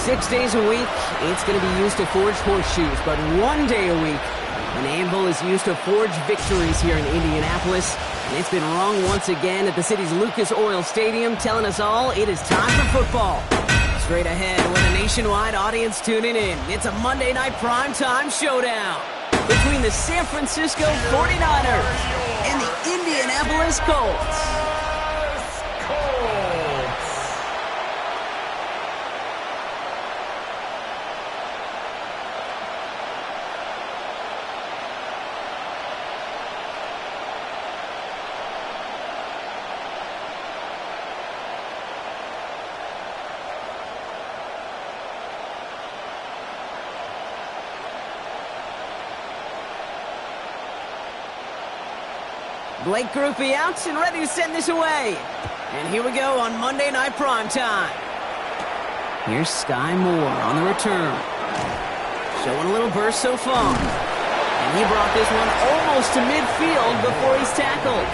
6 days a week, it's going to be used to forge horseshoes, but 1 day a week, an anvil is used to forge victories here in Indianapolis. And it's been wrong once again at the city's Lucas Oil Stadium, telling us all it is time for football. Straight ahead with a nationwide audience tuning in, it's a Monday night primetime showdown between the San Francisco 49ers and the Indianapolis Colts. Blake Grupe out and ready to send this away. And here we go on Monday Night Primetime. Here's Sky Moore on the return. Showing a little burst so far. And he brought this one almost to midfield before he's tackled.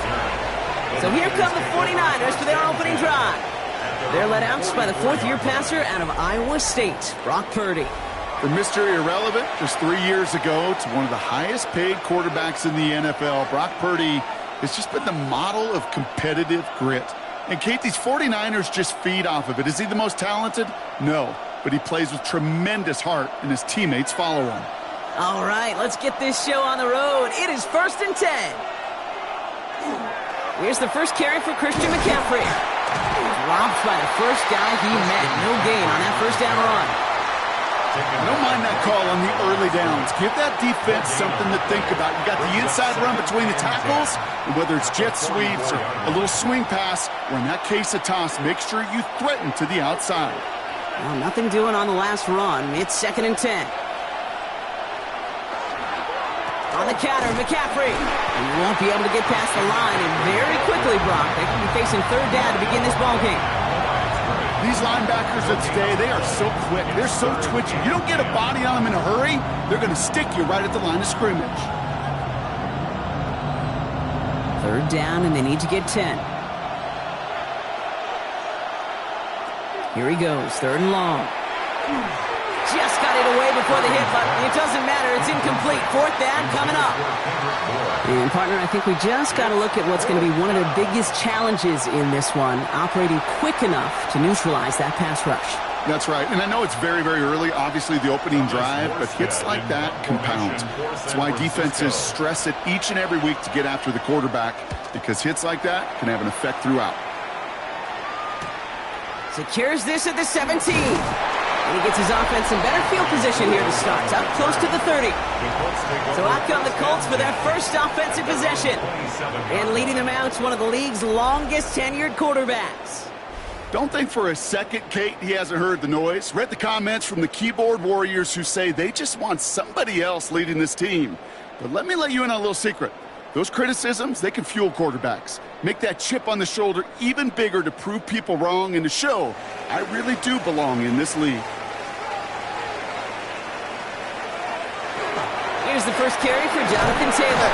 So here come the 49ers for their opening drive. They're led out by the fourth-year passer out of Iowa State, Brock Purdy. From Mr. Irrelevant just 3 years ago to one of the highest-paid quarterbacks in the NFL, Brock Purdy has just been the model of competitive grit. And Kate, these 49ers just feed off of it. Is he the most talented? No. But he plays with tremendous heart, and his teammates follow him. All right, let's get this show on the road. It is 1st and 10. Here's the first carry for Christian McCaffrey. Dropped by the first guy he met. No gain on that first down run. I don't mind that call on the early downs. Give that defense something to think about. You got the inside run between the tackles, and whether it's jet sweeps or a little swing pass, or in that case a toss, make sure you threaten to the outside. Well, nothing doing on the last run. It's 2nd and 10. On the counter, McCaffrey. He won't be able to get past the line, and very quickly, Brock, they could be facing 3rd down to begin this ballgame. These linebackers of today, they are so quick. They're so twitchy. You don't get a body on them in a hurry, they're going to stick you right at the line of scrimmage. 3rd down, and they need to get 10. Here he goes, 3rd and long. Just got it away before the hit, but it doesn't matter. It's incomplete. 4th down coming up. And, partner, I think we just got to look at what's going to be one of the biggest challenges in this one, operating quick enough to neutralize that pass rush. That's right. And I know it's very, very early, obviously, the opening drive, but hits like that compound. That's why defenses stress it each and every week to get after the quarterback, because hits like that can have an effect throughout. Secures this at the 17. And he gets his offense in better field position here to start, up close to the 30. So out come the Colts for their first offensive possession. And leading them out, one of the league's longest tenured quarterbacks. Don't think for a second, Kate, he hasn't heard the noise. Read the comments from the keyboard warriors who say they just want somebody else leading this team. But let me let you in on a little secret. Those criticisms, they can fuel quarterbacks. Make that chip on the shoulder even bigger to prove people wrong and to show I really do belong in this league. Here's the first carry for Jonathan Taylor.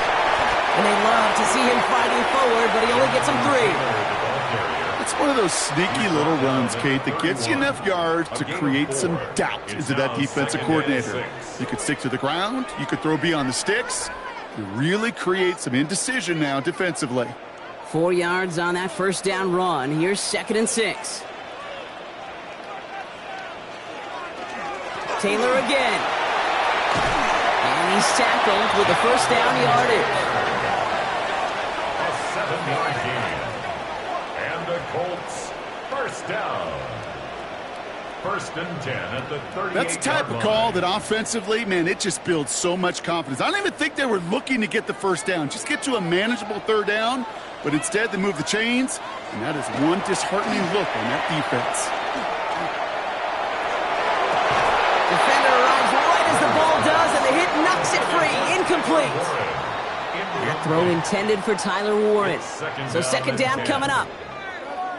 And they love to see him fighting forward, but he only gets him 3. It's one of those sneaky little runs, Kate, that gets you enough yards to create some doubt into that defensive coordinator. You could stick to the ground. You could throw beyond the sticks. You really create some indecision now defensively. 4 yards on that first down run. Here's 2nd and 6. Taylor again. And he's tackled with the first down yardage. A 7-yard gain. And the Colts first down. 1st and 10 at the 38-yard line. That's the type of call that offensively, man, it just builds so much confidence. I don't even think they were looking to get the first down. Just get to a manageable 3rd down, but instead they move the chains, and that is one disheartening look on that defense. Defender arrives right as the ball does, and the hit knocks it free. Incomplete. That throw intended for Tyler Warren. So 2nd down coming up.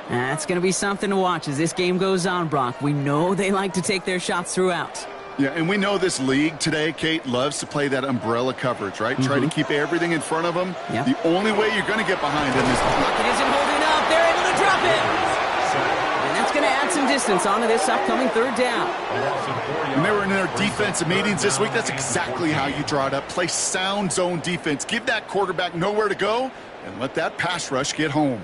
That's going to be something to watch as this game goes on, Brock. We know they like to take their shots throughout. Yeah, and we know this league today, Kate, loves to play that umbrella coverage, right? Try to keep everything in front of them. Yep. The only way you're going to get behind them is... It isn't holding up. They're able to drop it. And That's going to add some distance onto this upcoming third down. When they were in their defensive meetings this week, that's exactly how you draw it up. Play sound zone defense. Give that quarterback nowhere to go and let that pass rush get home.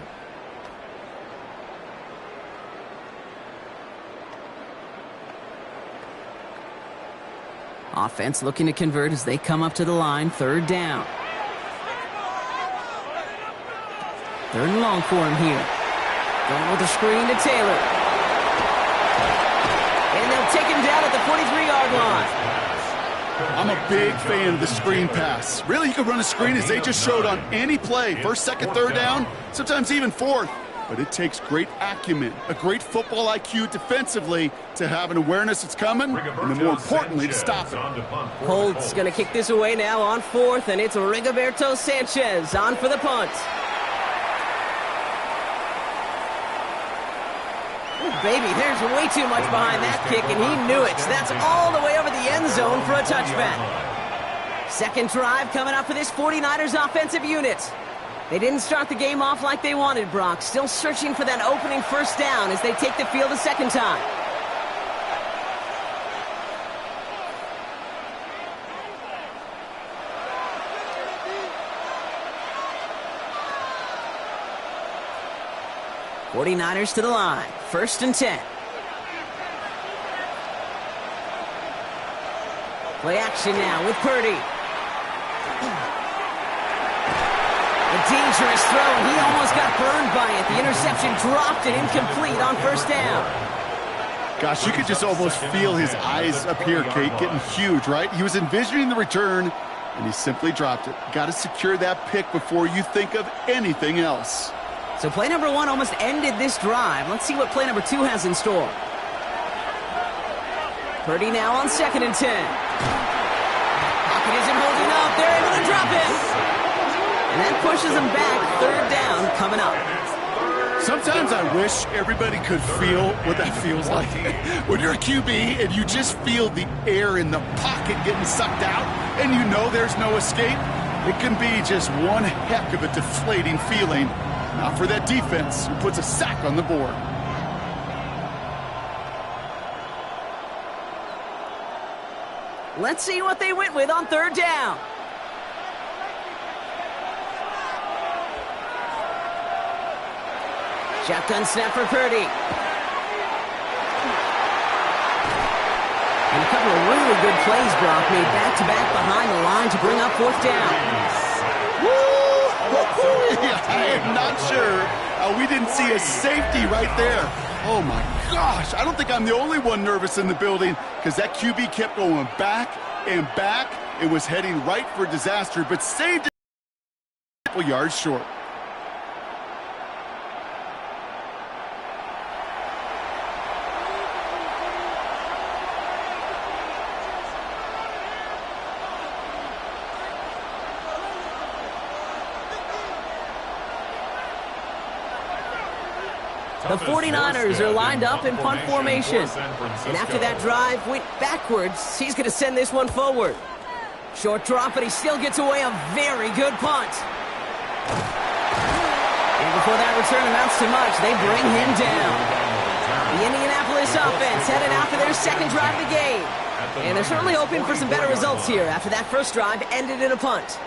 Offense looking to convert as they come up to the line. Third down. Third and long for him here. Going with the screen to Taylor. And they'll take him down at the 43-yard line. I'm a big fan of the screen pass. Really, you can run a screen as they just showed on any play. First, second, third down, sometimes even fourth. But it takes great acumen, a great football IQ defensively to have an awareness that's coming, and then more importantly, to stop it. Colts going to kick this away now on fourth, and it's Rigoberto Sanchez on for the punt. Oh, baby, there's way too much behind that kick, and he knew it. That's all the way over the end zone for a touchback. Second drive coming up for this 49ers offensive unit. They didn't start the game off like they wanted, Brock. Still searching for that opening first down as they take the field a second time. '49ers to the line. First and 10. Play action now with Purdy. A dangerous throw, and he almost got burned by it. The interception dropped it incomplete on first down. Gosh, you could just almost feel his eyes up here, Kate, getting huge, right? He was envisioning the return, and he simply dropped it. Got to secure that pick before you think of anything else. So play number one almost ended this drive. Let's see what play number two has in store. Purdy now on second and 10. Pocket isn't holding up. They're able to drop it. And that pushes them back. Third down coming up. Sometimes I wish everybody could feel what that feels like. When you're a QB and you just feel the air in the pocket getting sucked out and you know there's no escape, it can be just one heck of a deflating feeling. Not for that defense who puts a sack on the board. Let's see what they went with on third down. Shotgun snap for Purdy. And a couple of really good plays, Brock, made back-to-back behind the line to bring up fourth down. I am not sure we didn't see a safety right there. Oh, my gosh. I don't think I'm the only one nervous in the building because that QB kept going back and back. It was heading right for disaster, but saved it a couple yards short. The 49ers are lined up in punt formation. And after that drive went backwards, he's going to send this one forward. Short drop, but he still gets away a very good punt. And before that return amounts to much, they bring him down. The Indianapolis offense headed out for their second drive of the game. And they're certainly hoping for some better results here after that first drive ended in a punt.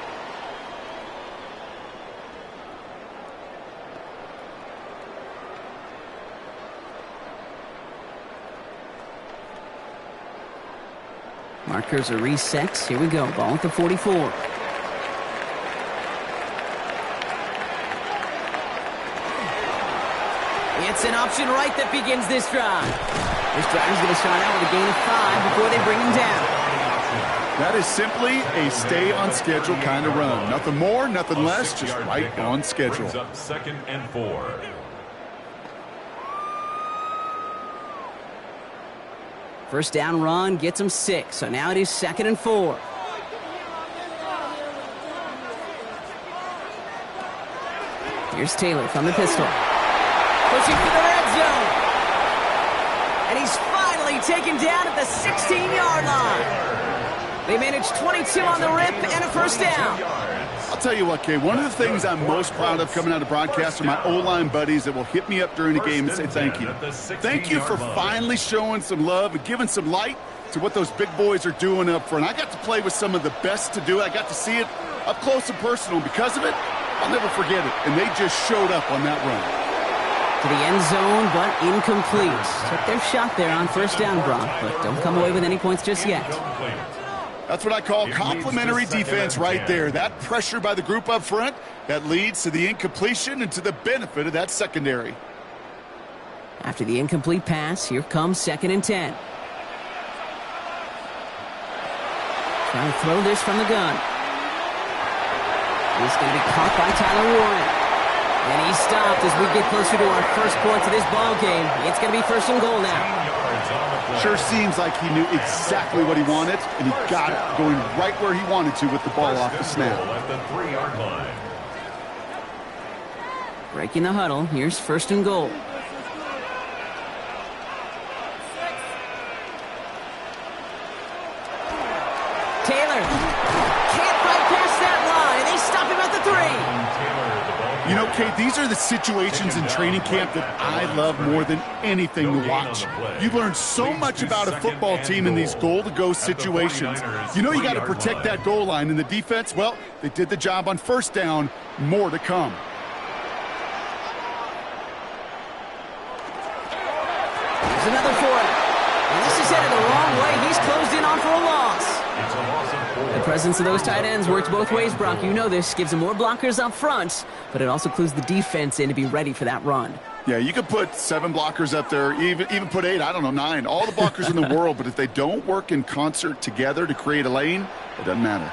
Markers are reset. Here we go. Ball at the 44. It's an option right that begins this drive. This drive is going to start out with a gain of 5 before they bring him down. That is simply a stay-on-schedule kind of run. Nothing more, nothing less, just right on schedule. Brings up second and 4. First down run gets him 6, so now it is second and 4. Here's Taylor from the pistol. Pushing for the red zone. And he's finally taken down at the 16-yard line. They managed 22 on the rip and a first down. I'll tell you what, Kay, one of the things I'm most proud of coming out of broadcast are my O-line buddies that will hit me up during the game and say thank you. Thank you for finally showing some love and giving some light to what those big boys are doing up front. I got to play with some of the best to do it. I got to see it up close and personal. Because of it, I'll never forget it. And they just showed up on that run. To the end zone, but incomplete. Took their shot there on first down, Brock, but don't come away with any points just yet. That's what I call complimentary defense right there. That pressure by the group up front, that leads to the incompletion and to the benefit of that secondary. After the incomplete pass, here comes 2nd and 10. Trying to throw this from the gun. He's going to be caught by Tyler Warren. And he's stopped as we get closer to our first points of this ball game. It's going to be 1st and goal now. Sure seems like he knew exactly what he wanted, and he got it, going right where he wanted to with the ball off the snap. At the 3-yard line. Breaking the huddle, here's 1st and goal. Taylor can't bypass that line. They stop him at the 3. You know, Kate, these are the situations in training camp that I love more than anything to watch. You learn so much about a football team in these goal-to-go situations. You know you got to protect that goal line, and the defense, well, they did the job on first down. More to come. There's another for him. And this is headed the wrong way. He's closed in on for a loss. The presence of those tight ends works both ways, Brock. You know this. Gives them more blockers up front, but it also clues the defense in to be ready for that run. Yeah, you could put 7 blockers up there, even put 8, I don't know, 9. All the blockers in the world, but if they don't work in concert together to create a lane, it doesn't matter.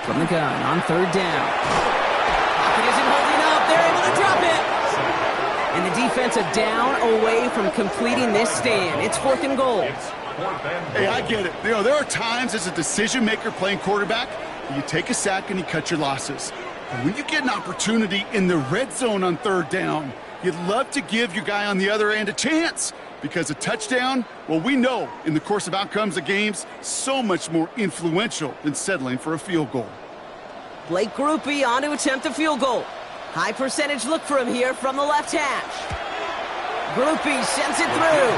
From the gun on 3rd down. Pocket isn't holding up. They're able to drop it. And the defensive down away from completing this stand. It's 4th and goal. Hey, I get it. You know, there are times as a decision maker playing quarterback, you take a sack and you cut your losses. And when you get an opportunity in the red zone on 3rd down, you'd love to give your guy on the other end a chance. Because a touchdown, well, we know in the course of outcomes of games, so much more influential than settling for a field goal. Blake Grupe on to attempt a field goal. High percentage look for him here from the left hash. Grupe sends it through.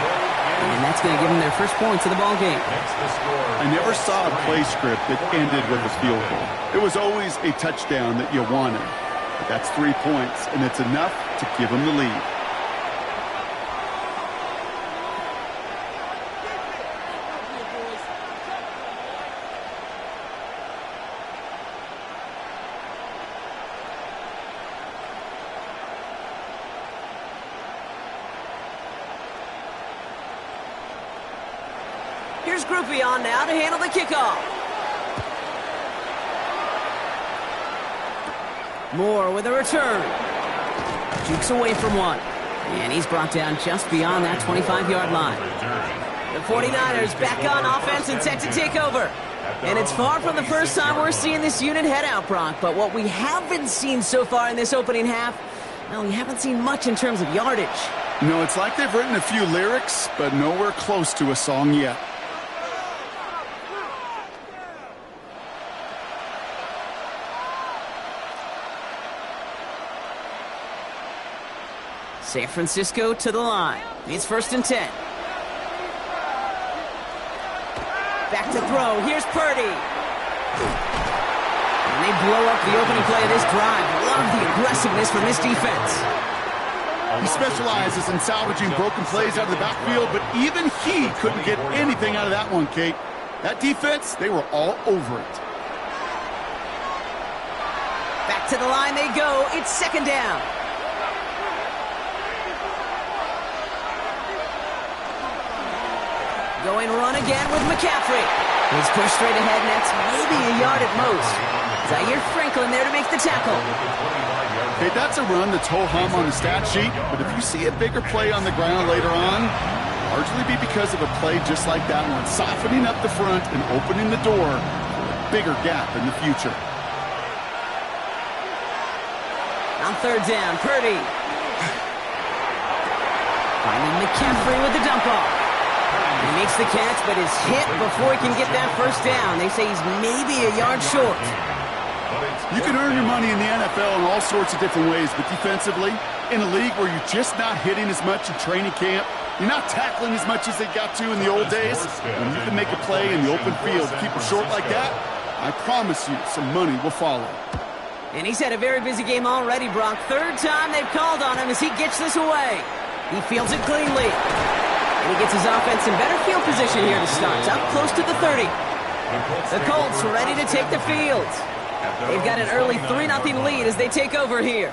And that's going to give them their first points of the ball game. I never saw a play script that ended with a field goal. It was always a touchdown that you wanted. But that's 3 points, and it's enough to give them the lead. Here's Grupe on now to handle the kickoff. Moore with a return. Jukes away from one. And he's brought down just beyond that 25-yard line. The 49ers back on offense and set to take over. And it's far from the first time we're seeing this unit head out, Brock. But what we haven't seen so far in this opening half, well, we haven't seen much in terms of yardage. No, it's like they've written a few lyrics, but nowhere close to a song yet. San Francisco to the line. It's 1st and 10. Back to throw. Here's Purdy. And they blow up the opening play of this drive. Love the aggressiveness from this defense. He specializes in salvaging broken plays out of the backfield, but even he couldn't get anything out of that one, Kate. That defense, they were all over it. Back to the line they go. It's 2nd down. Going run again with McCaffrey. He's pushed straight ahead, and that's maybe a yard at most. Zaire Franklin there to make the tackle. Okay, that's a run that's ho-hum on the stat sheet, but if you see a bigger play on the ground later on, largely be because of a play just like that one, softening up the front and opening the door for a bigger gap in the future. On 3rd down, Purdy. Finding McCaffrey with the dump off. He makes the catch, but is hit before he can get that first down. They say he's maybe a yard short. You can earn your money in the NFL in all sorts of different ways, but defensively, in a league where you're just not hitting as much in training camp, you're not tackling as much as they got to in the old days, when you can make a play in the open field, keep it short like that, I promise you some money will follow. And he's had a very busy game already, Brock. Third time they've called on him as he gets this away. He fields it cleanly. And he gets his offense in better field position here to start. Up close to the 30. The Colts ready to take the field. They've got an early 3-0 lead as they take over here.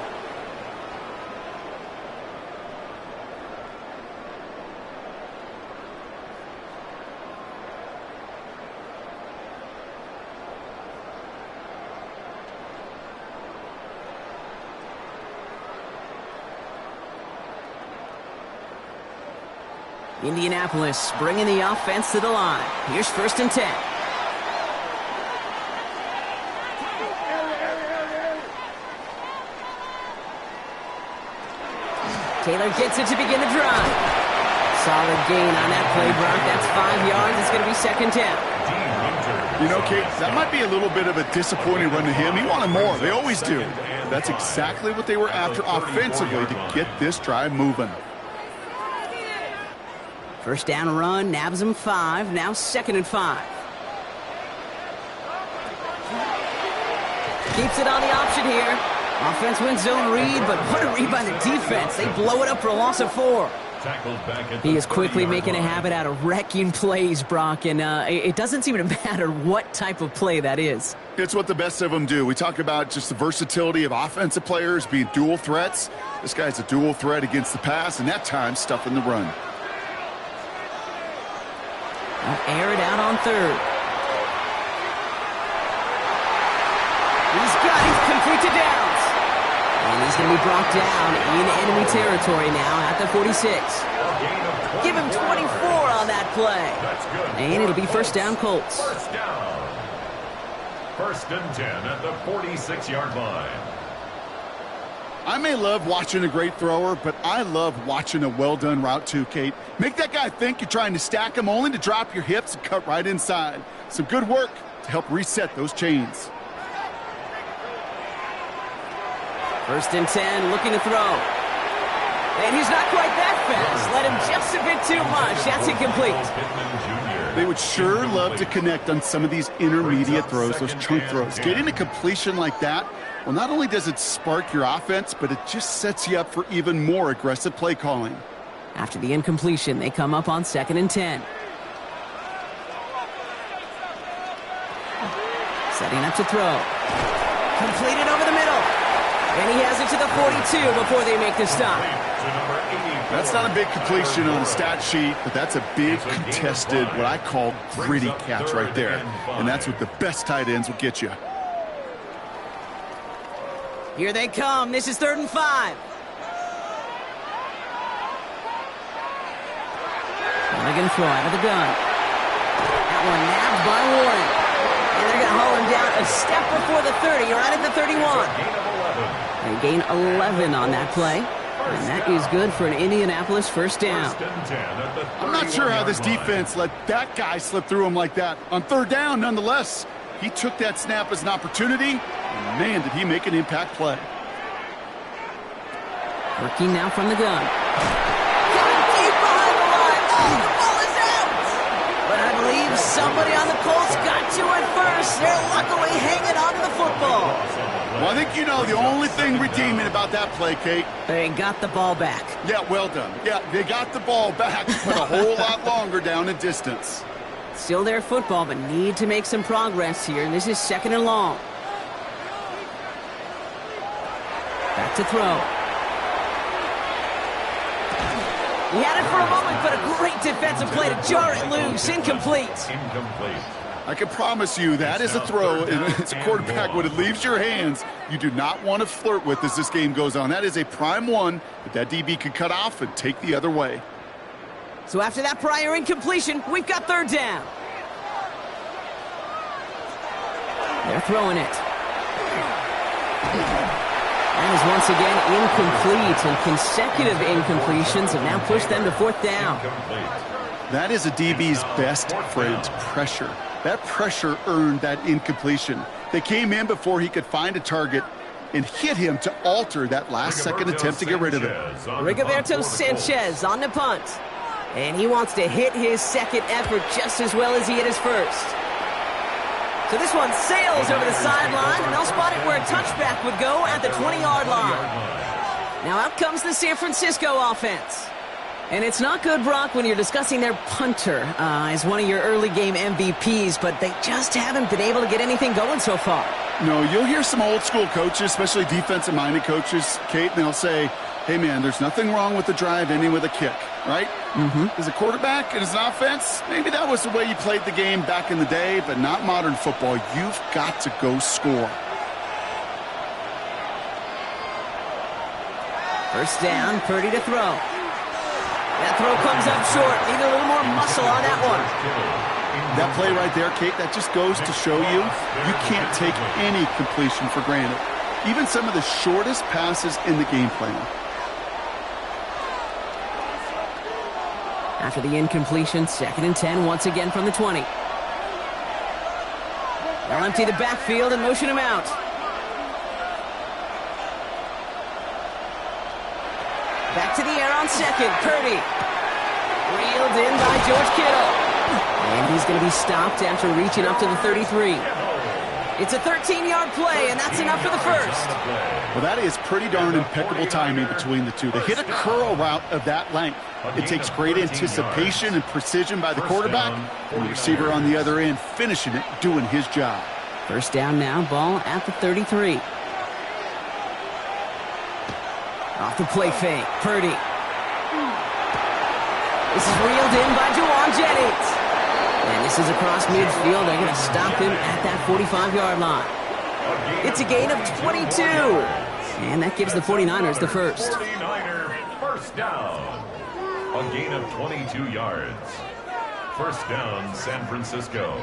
Indianapolis bringing the offense to the line. Here's 1st and 10. Taylor gets it to begin the drive. Solid gain on that play, Brock. That's 5 yards. It's going to be 2nd down. You know, Kate, that might be a little bit of a disappointing run to him. He wanted more. They always do. That's exactly what they were after offensively to get this drive moving. 1st down run, nabs him 5. Now 2nd and 5. Keeps it on the option here. Offense wins zone read, but what a read by the defense. They blow it up for a loss of 4. He is quickly making a habit out of wrecking plays, Brock, and it doesn't seem to matter what type of play that is. It's what the best of them do. We talk about just the versatility of offensive players being dual threats. This guy's a dual threat against the pass, and that time stuffing the run. They'll air it out on 3rd. He's complete to Downs. And he's going to be brought down in enemy territory now at the 46. Give him 24 on that play. And it'll be 1st down, Colts. 1st down. 1st and 10 at the 46-yard line. I may love watching a great thrower, but I love watching a well-done route too, Kate. Make that guy think you're trying to stack him only to drop your hips and cut right inside. Some good work to help reset those chains. 1st and 10, looking to throw. And he's not quite that fast. Let him just a bit too much. That's incomplete. They would sure love to connect on some of these intermediate throws, those chunk throws. Getting a completion like that, well, not only does it spark your offense, but it just sets you up for even more aggressive play calling. After the incompletion, they come up on 2nd and 10. Setting up to throw. Completed over the middle. And he has it to the 42 before they make the stop. That's not a big completion on the stat sheet, but that's a big contested, what I call gritty catch right there. And that's what the best tight ends will get you. Here they come. This is 3rd and 5. And they're going to throw out of the gun. That one nabbed by Warren. And they're going to haul him down a step before the 30, right at the 31. They gain 11 on that play. And that is good for an Indianapolis 1st down. I'm not sure how this defense let that guy slip through him like that. On 3rd down, nonetheless, he took that snap as an opportunity. And man, did he make an impact play. Working now from the gun. Coming deep behind the line. Oh, the ball is out! But I believe somebody on the Colts got to it first. They're luckily hanging on to the football. Well, I think you know the only thing redeeming about that play, Kate. They got the ball back. Yeah, well done. Yeah, they got the ball back, but a whole lot longer down in distance. Still their football, but need to make some progress here. And this is 2nd and long. Back to throw. He had it for a moment, but a great defensive play to jar it loose. Incomplete. I can promise you that is a throw, and it's a quarterback when it leaves your hands, you do not want to flirt with as this game goes on. That is a prime one that DB could cut off and take the other way. So after that prior incompletion, we've got 3rd down. They're throwing it. That is once again incomplete, and consecutive incompletions have now pushed them to 4th down. That is a DB's best friend, pressure. That pressure earned that incompletion. They came in before he could find a target and hit him to alter that last-second attempt to get rid of it. Rigoberto Sanchez on the punt. And he wants to hit his second effort just as well as he hit his first. So this one sails over the sideline, and they'll spot it where a touchback would go at the 20-yard line. Now out comes the San Francisco offense. And it's not good, Brock, when you're discussing their punter as one of your early game MVPs, but they just haven't been able to get anything going so far. No, you'll hear some old school coaches, especially defensive-minded coaches, Kate, and they'll say, hey, man, there's nothing wrong with the drive ending with a kick, right? As a quarterback and as an offense, maybe that was the way you played the game back in the day, but not modern football. You've got to go score. First down, Purdy to throw. That throw comes up short. Need a little more muscle on that one. That play right there, Kate, that just goes to show you can't take any completion for granted. Even some of the shortest passes in the game plan. After the incompletion, 2nd and 10 once again from the 20. They'll empty the backfield and motion him out. Back to the air on second. Purdy. Reeled in by George Kittle. And he's going to be stopped after reaching up to the 33. It's a 13-yard play, and that's enough for the first. Well, that is pretty darn impeccable timing between the two. They hit a curl route of that length. It takes great anticipation and precision by the quarterback, and the receiver on the other end finishing it, doing his job. First down now, ball at the 33. Off the play fake, Purdy. This is reeled in by Juwan Jennings. And this is across midfield. They're going to stop him at that 45-yard line. It's a gain of 22. And that gives the 49ers the first. 49er first down. A gain of 22 yards. First down, San Francisco.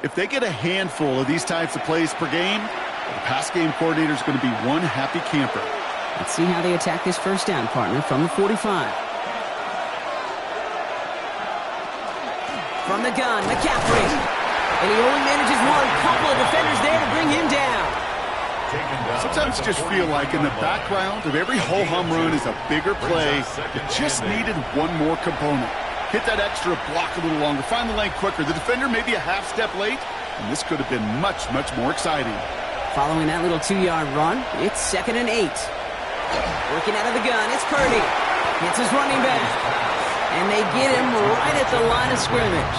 If they get a handful of these types of plays per game, the pass game coordinator is going to be one happy camper. Let's see how they attack this first down, partner, from the 45. From the gun, McCaffrey. And he only manages one. Couple of defenders there to bring him down. Sometimes you just feel like in the background of every ho-hum run is a bigger play that just needed one more component. Hit that extra block a little longer. Find the lane quicker. The defender may be a half step late, and this could have been much, much more exciting. Following that little 2-yard run, it's 2nd and 8. Working out of the gun, it's Purdy. It's his running back. And they get him right at the line of scrimmage.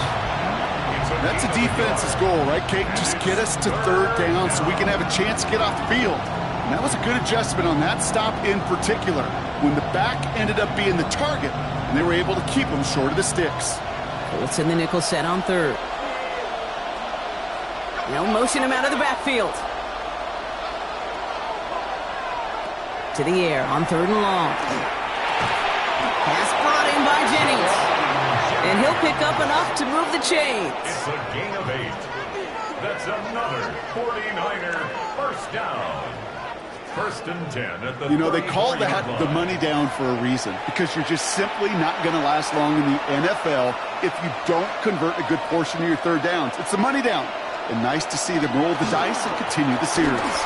That's a defense's goal, right, Kate? Just get us to 3rd down so we can have a chance to get off the field. And that was a good adjustment on that stop in particular, when the back ended up being the target, and they were able to keep him short of the sticks. Colts in the nickel set on 3rd. They'll motion him out of the backfield. To the air on 3rd and long. Pass brought in by Jennings. And he'll pick up enough to move the chains. It's a gain of 8. That's another 49er first down. 1st and 10 at the You know, they call that the money down for a reason, because you're just simply not going to last long in the NFL if you don't convert a good portion of your 3rd downs. It's the money down. And nice to see them roll the dice and continue the series.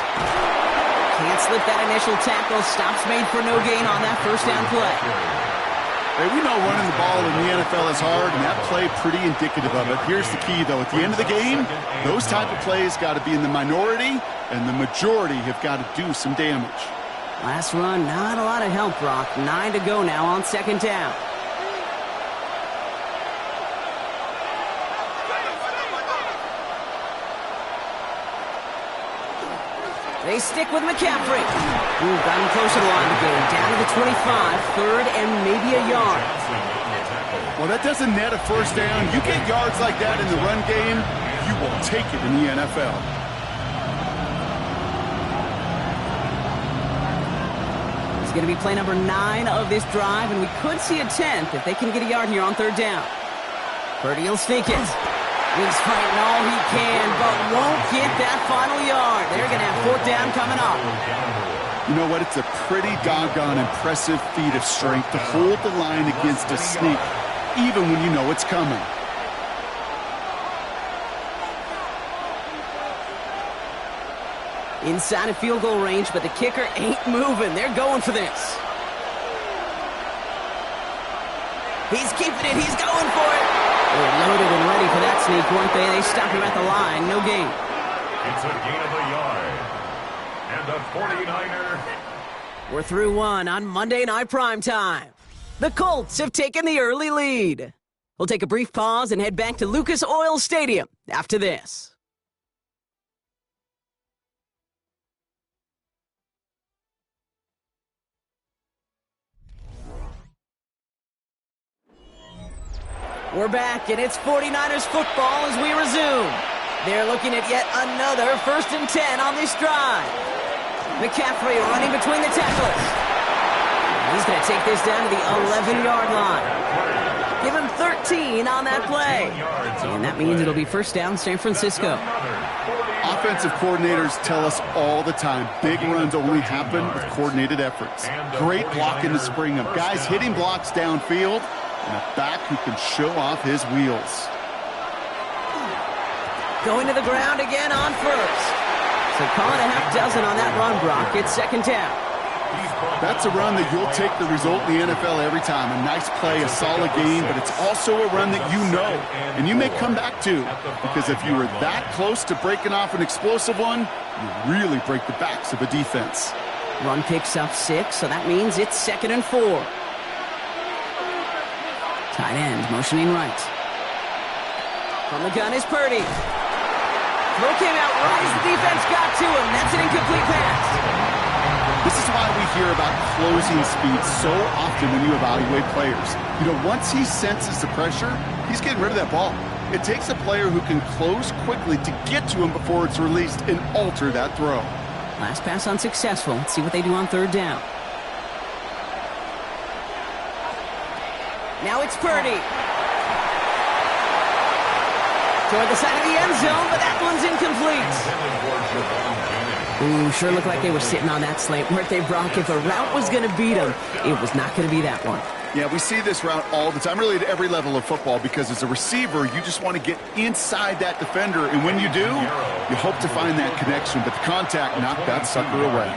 Can't slip that initial tackle. Stops made for no gain on that first down play. Hey, we know running the ball in the NFL is hard, and that play pretty indicative of it. Here's the key, though. At the end of the game, those type of plays got to be in the minority, and the majority have got to do some damage. Last run, not a lot of help, Brock. 9 to go now on 2nd down. They stick with McCaffrey. Got him closer to the line of the game. Down to the 25, 3rd and maybe a yard. Well, that doesn't net a first down. You get yards like that in the run game, you will take it in the NFL. It's going to be play number 9 of this drive, and we could see a 10th if they can get a yard here on 3rd down. Purdy will sneak it. He's fighting all he can, but won't get that final yard. They're going to have 4th down coming up. You know what? It's a pretty doggone impressive feat of strength to hold the line against a sneak, even when you know it's coming. Inside of field goal range, but the kicker ain't moving. They're going for this. He's keeping it. He's going for it. They were loaded and ready for that sneak, weren't they? They stopped him at the line. No gain. It's a gain of a yard. And a 49er. We're through one on Monday Night Primetime. The Colts have taken the early lead. We'll take a brief pause and head back to Lucas Oil Stadium after this. We're back, and it's 49ers football as we resume. They're looking at yet another 1st and 10 on this drive. McCaffrey running between the tacklers. He's going to take this down to the 11-yard line. Give him 13 on that play. And that means it'll be first down San Francisco. Offensive coordinators tell us all the time, big runs only happen with coordinated efforts. Great block in the spring of guys hitting blocks downfield and a back who can show off his wheels. Going to the ground again on first. So call it a half dozen on that run, Brock. It's second down. That's a run that you'll take the result in the NFL every time. A nice play, a solid game, but it's also a run that you know and you may come back to, because if you were that close to breaking off an explosive one, you really break the backs of a defense. Run picks up 6, so that means it's 2nd and 4. Tight end motioning right. From the gun is Purdy. Throw came out right as the defense got to him. That's an incomplete pass. This is why we hear about closing speed so often when you evaluate players. You know, once he senses the pressure, he's getting rid of that ball. It takes a player who can close quickly to get to him before it's released and alter that throw. Last pass unsuccessful. Let's see what they do on 3rd down. Now it's Purdy. Toward the side of the end zone, but that one's incomplete. Ooh, sure looked like they were sitting on that slant, weren't they, Brock? If a route was going to beat them, it was not going to be that one. Yeah, we see this route all the time, really at every level of football, because as a receiver, you just want to get inside that defender, and when you do, you hope to find that connection, but the contact knocked that sucker away.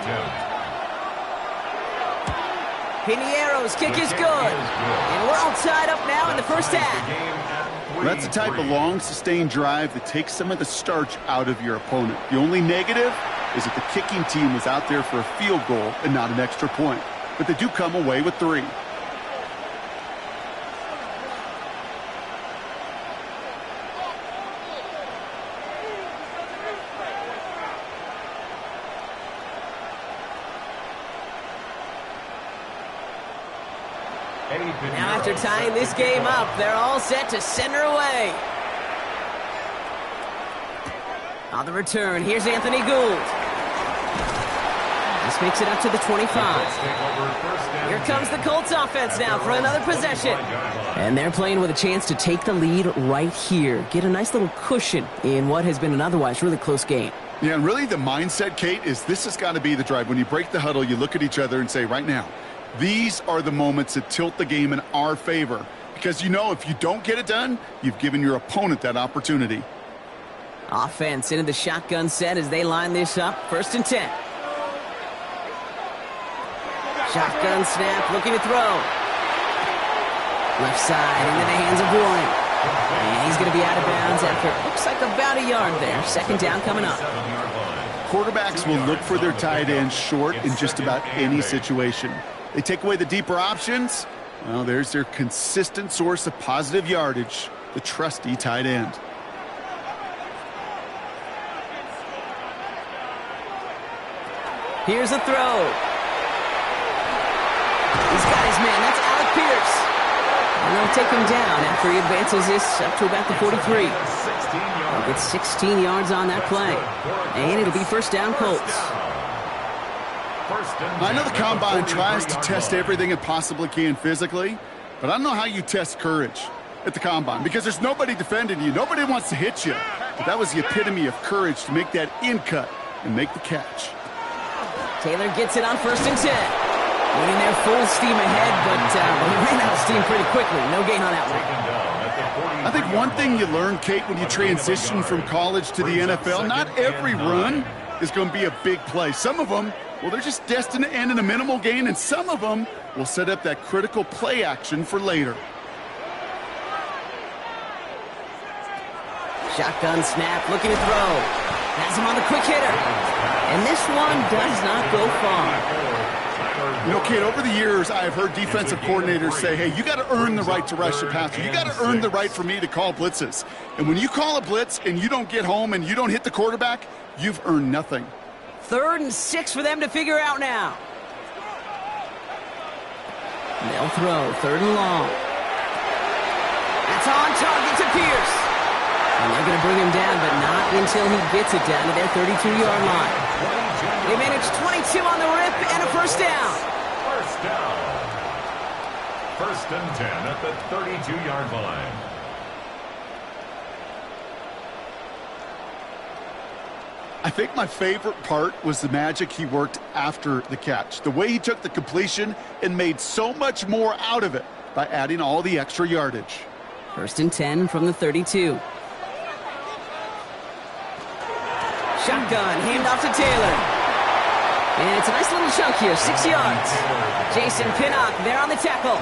Piniero's kick is good, and we're all tied up now in the first half. That's the type of long, sustained drive that takes some of the starch out of your opponent. The only negative is that the kicking team was out there for a field goal and not an extra point. But they do come away with 3. Now after tying this game up, they're all set to send her away. On the return, here's Anthony Gould. This makes it up to the 25. Here comes the Colts offense now for another possession. And they're playing with a chance to take the lead right here. Get a nice little cushion in what has been an otherwise really close game. Yeah, and really the mindset, Kate, is this has got to be the drive. When you break the huddle, you look at each other and say, right now, these are the moments that tilt the game in our favor. Because you know if you don't get it done, you've given your opponent that opportunity. Offense into the shotgun set as they line this up. 1st and 10. Shotgun snap, looking to throw. Left side into the hands of Warren. And he's going to be out of bounds after, looks like about a yard there. 2nd down coming up. Quarterbacks will look for their tight end short in just about any situation. They take away the deeper options. Well, there's their consistent source of positive yardage, the trusty tight end. Here's a throw. He's got his man. That's Alec Pierce. And they'll take him down after he advances this up to about the 43. He'll get 16 yards on that play. And it'll be first down Colts. I know the Combine tries to test everything it possibly can physically, but I don't know how you test courage at the Combine, because there's nobody defending you. Nobody wants to hit you. But that was the epitome of courage to make that in cut and make the catch. Taylor gets it on 1st and 10. Winning there full steam ahead, but he ran out of steam pretty quickly. No gain on that one. I think one thing you learn, Kate, when you transition from college to the NFL, not every run is going to be a big play. Some of them, well, they're just destined to end in a minimal gain, and some of them will set up that critical play action for later. Shotgun snap, looking to throw. Has him on the quick hitter. And this one does not go far. You know, kid, over the years, I have heard defensive coordinators say, hey, you got to earn the right to rush the passer. You got to earn the right for me to call blitzes. And when you call a blitz and you don't get home and you don't hit the quarterback, you've earned nothing. 3rd and 6 for them to figure out now. They'll throw 3rd and long. That's on target to Pierce. And they're going to bring him down, but not until he gets it down to their 32-yard line. They managed 22 on the rip and a first down. First down. 1st and 10 at the 32-yard line. I think my favorite part was the magic he worked after the catch. The way he took the completion and made so much more out of it by adding all the extra yardage. 1st and 10 from the 32. Shotgun, handoff to Taylor. And it's a nice little chunk here, 6 yards. Jason Pinnock there on the tackle.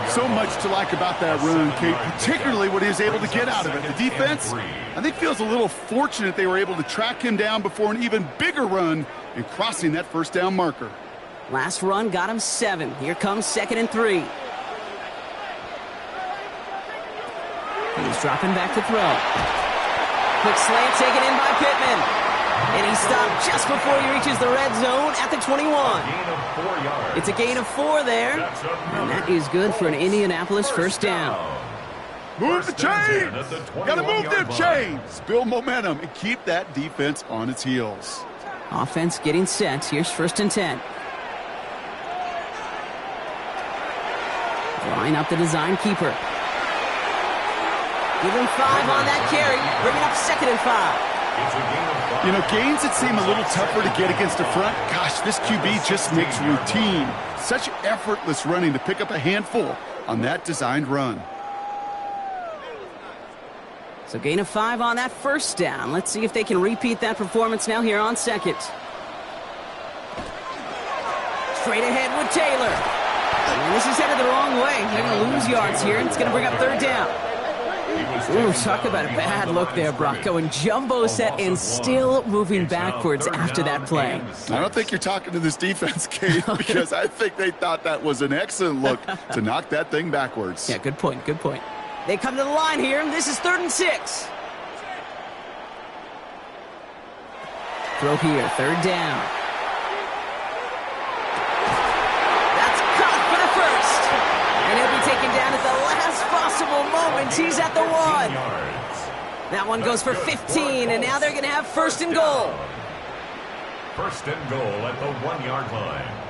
So much to like about that run, Kate, particularly what he was able to get out of it. The defense, I think, feels a little fortunate they were able to track him down before an even bigger run and crossing that first down marker. Last run got him 7. Here comes 2nd and 3. He's dropping back to throw. Quick slant taken in by Pittman. And he stopped just before he reaches the red zone at the 21. It's a gain of 4 there. And that is good for an Indianapolis first down. Move the chains! Got to move them chains! Build momentum and keep that defense on its heels. Offense getting set. Here's 1st and 10. Line up the design keeper. Give him 5 on that carry. Bring it up 2nd and 5. You know, gains that seem a little tougher to get against the front, gosh, this QB just makes routine. Such effortless running to pick up a handful on that designed run. So gain of 5 on that first down. Let's see if they can repeat that performance now here on 2nd. Straight ahead with Taylor. And this is headed the wrong way. They're going to lose yards here, and it's going to bring up 3rd down. Ooh, talk about a bad look there, Brock. Going jumbo set and still moving backwards after that play. I don't think you're talking to this defense, Kate, because I think they thought that was an excellent look to knock that thing backwards. Yeah, good point, good point. They come to the line here, and this is 3rd and 6. Throw here, 3rd down. That's caught for the first. And he'll be taken down at the last possible moment. He's at the 1. That one goes for 15, and now they're going to have 1st and goal. 1st and goal at the 1-yard line.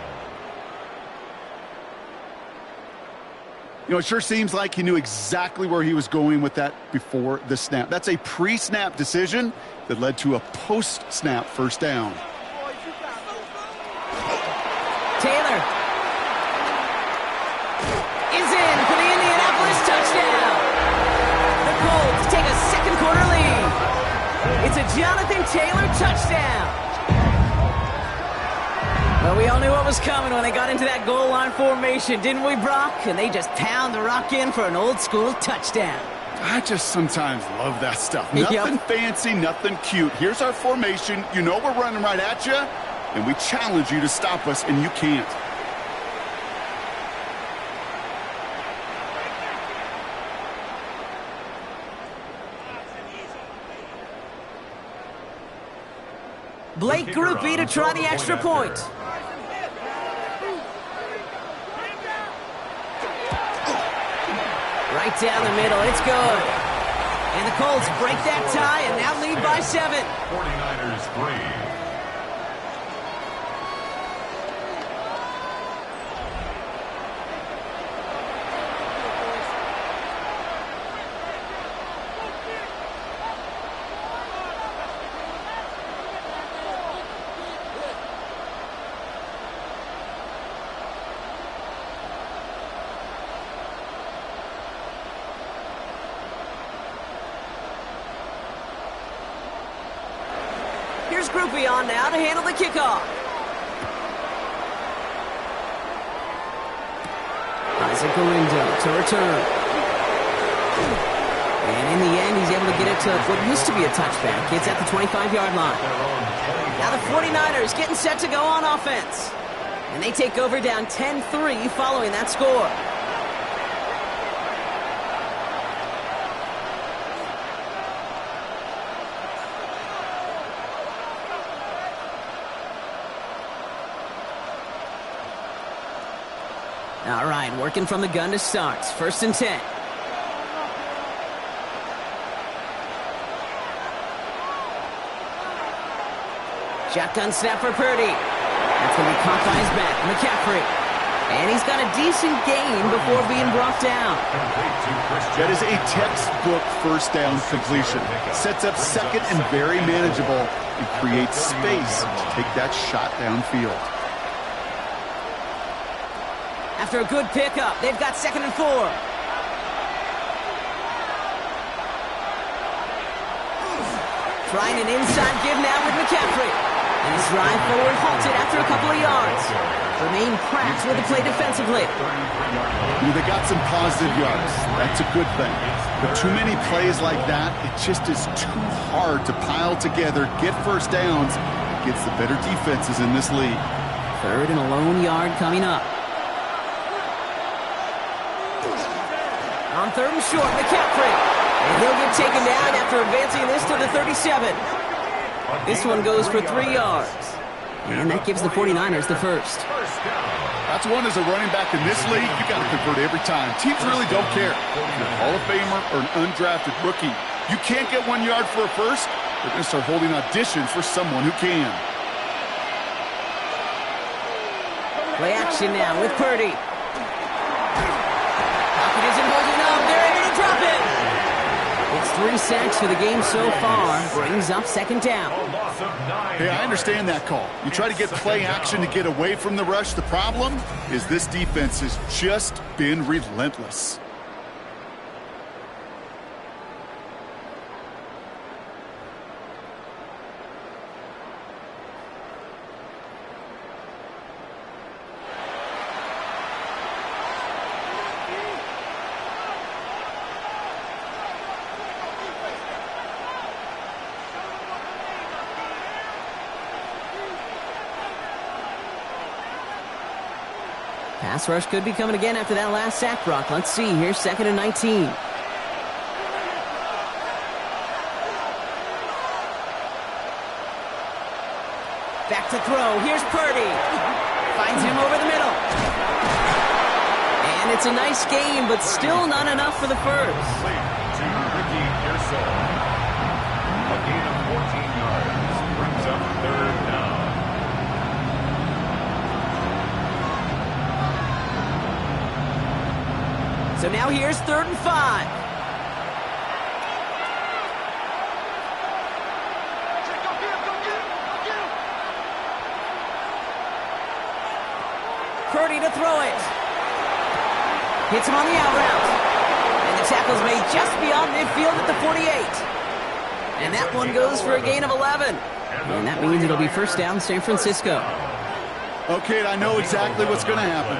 You know, it sure seems like he knew exactly where he was going with that before the snap. That's a pre-snap decision that led to a post-snap first down. Taylor is in for the Indianapolis touchdown. The Colts take a 2nd quarter lead. It's a Jonathan Taylor touchdown. Well, we all knew what was coming when they got into that goal line formation, didn't we, Brock? And they just pound the rock in for an old-school touchdown. I just sometimes love that stuff. Nothing fancy, nothing cute. Here's our formation. You know we're running right at you, and we challenge you to stop us, and you can't. Blake Groupie to try the extra point. Right down the middle, it's good. And the Colts break that tie and now lead by 7. 49ers 3. Here's Groupie on now to handle the kickoff. Isaac Galindo to return. And in the end, he's able to get it to what used to be a touchback. It's at the 25-yard line. Now the 49ers getting set to go on offense. And they take over down 10-3 following that score. All right, working from the gun to start. 1st and 10. Shotgun snap for Purdy. That's going to be caught by his back. McCaffrey. And he's got a decent gain before being brought down. That is a textbook first down completion. Sets up second and very manageable and creates space to take that shot downfield. After a good pickup, they've got 2nd and 4. Trying an inside give now with McCaffrey. And his drive forward halted after a couple of yards. Remain cracks with the play defensively. They got some positive yards. That's a good thing. But too many plays like that, it just is too hard to pile together, get first downs against the better defenses in this league. 3rd and a lone yard coming up. On 3rd and short, McCaffrey. And he'll get taken down after advancing this to the 37. This one goes for 3 yards. And that gives the 49ers the first. That's one as a running back in this league, you got to convert every time. Teams really don't care if you're a Hall of Famer or an undrafted rookie. You can't get 1 yard for a first, they're going to start holding auditions for someone who can. Play action now with Purdy. Pocket isn't holding up. They're able to drop it. It's 3 sacks for the game so far. Brings up 2nd down. Hey, I understand that call. You try to get play action to get away from the rush. The problem is this defense has just been relentless. Pass rush could be coming again after that last sack, Brock. Let's see. Here's 2nd and 19. Back to throw. Here's Purdy. Finds him over the middle. And it's a nice game, but still not enough for the first. A gain of 14 yards brings up 3rd down. So now here's 3rd and 5. Purdy to throw it. Hits him on the out route. And the tackle's made just beyond midfield at the 48. And that one goes for a gain of 11. And that means it'll be 1st down San Francisco. Okay, I know exactly what's going to happen.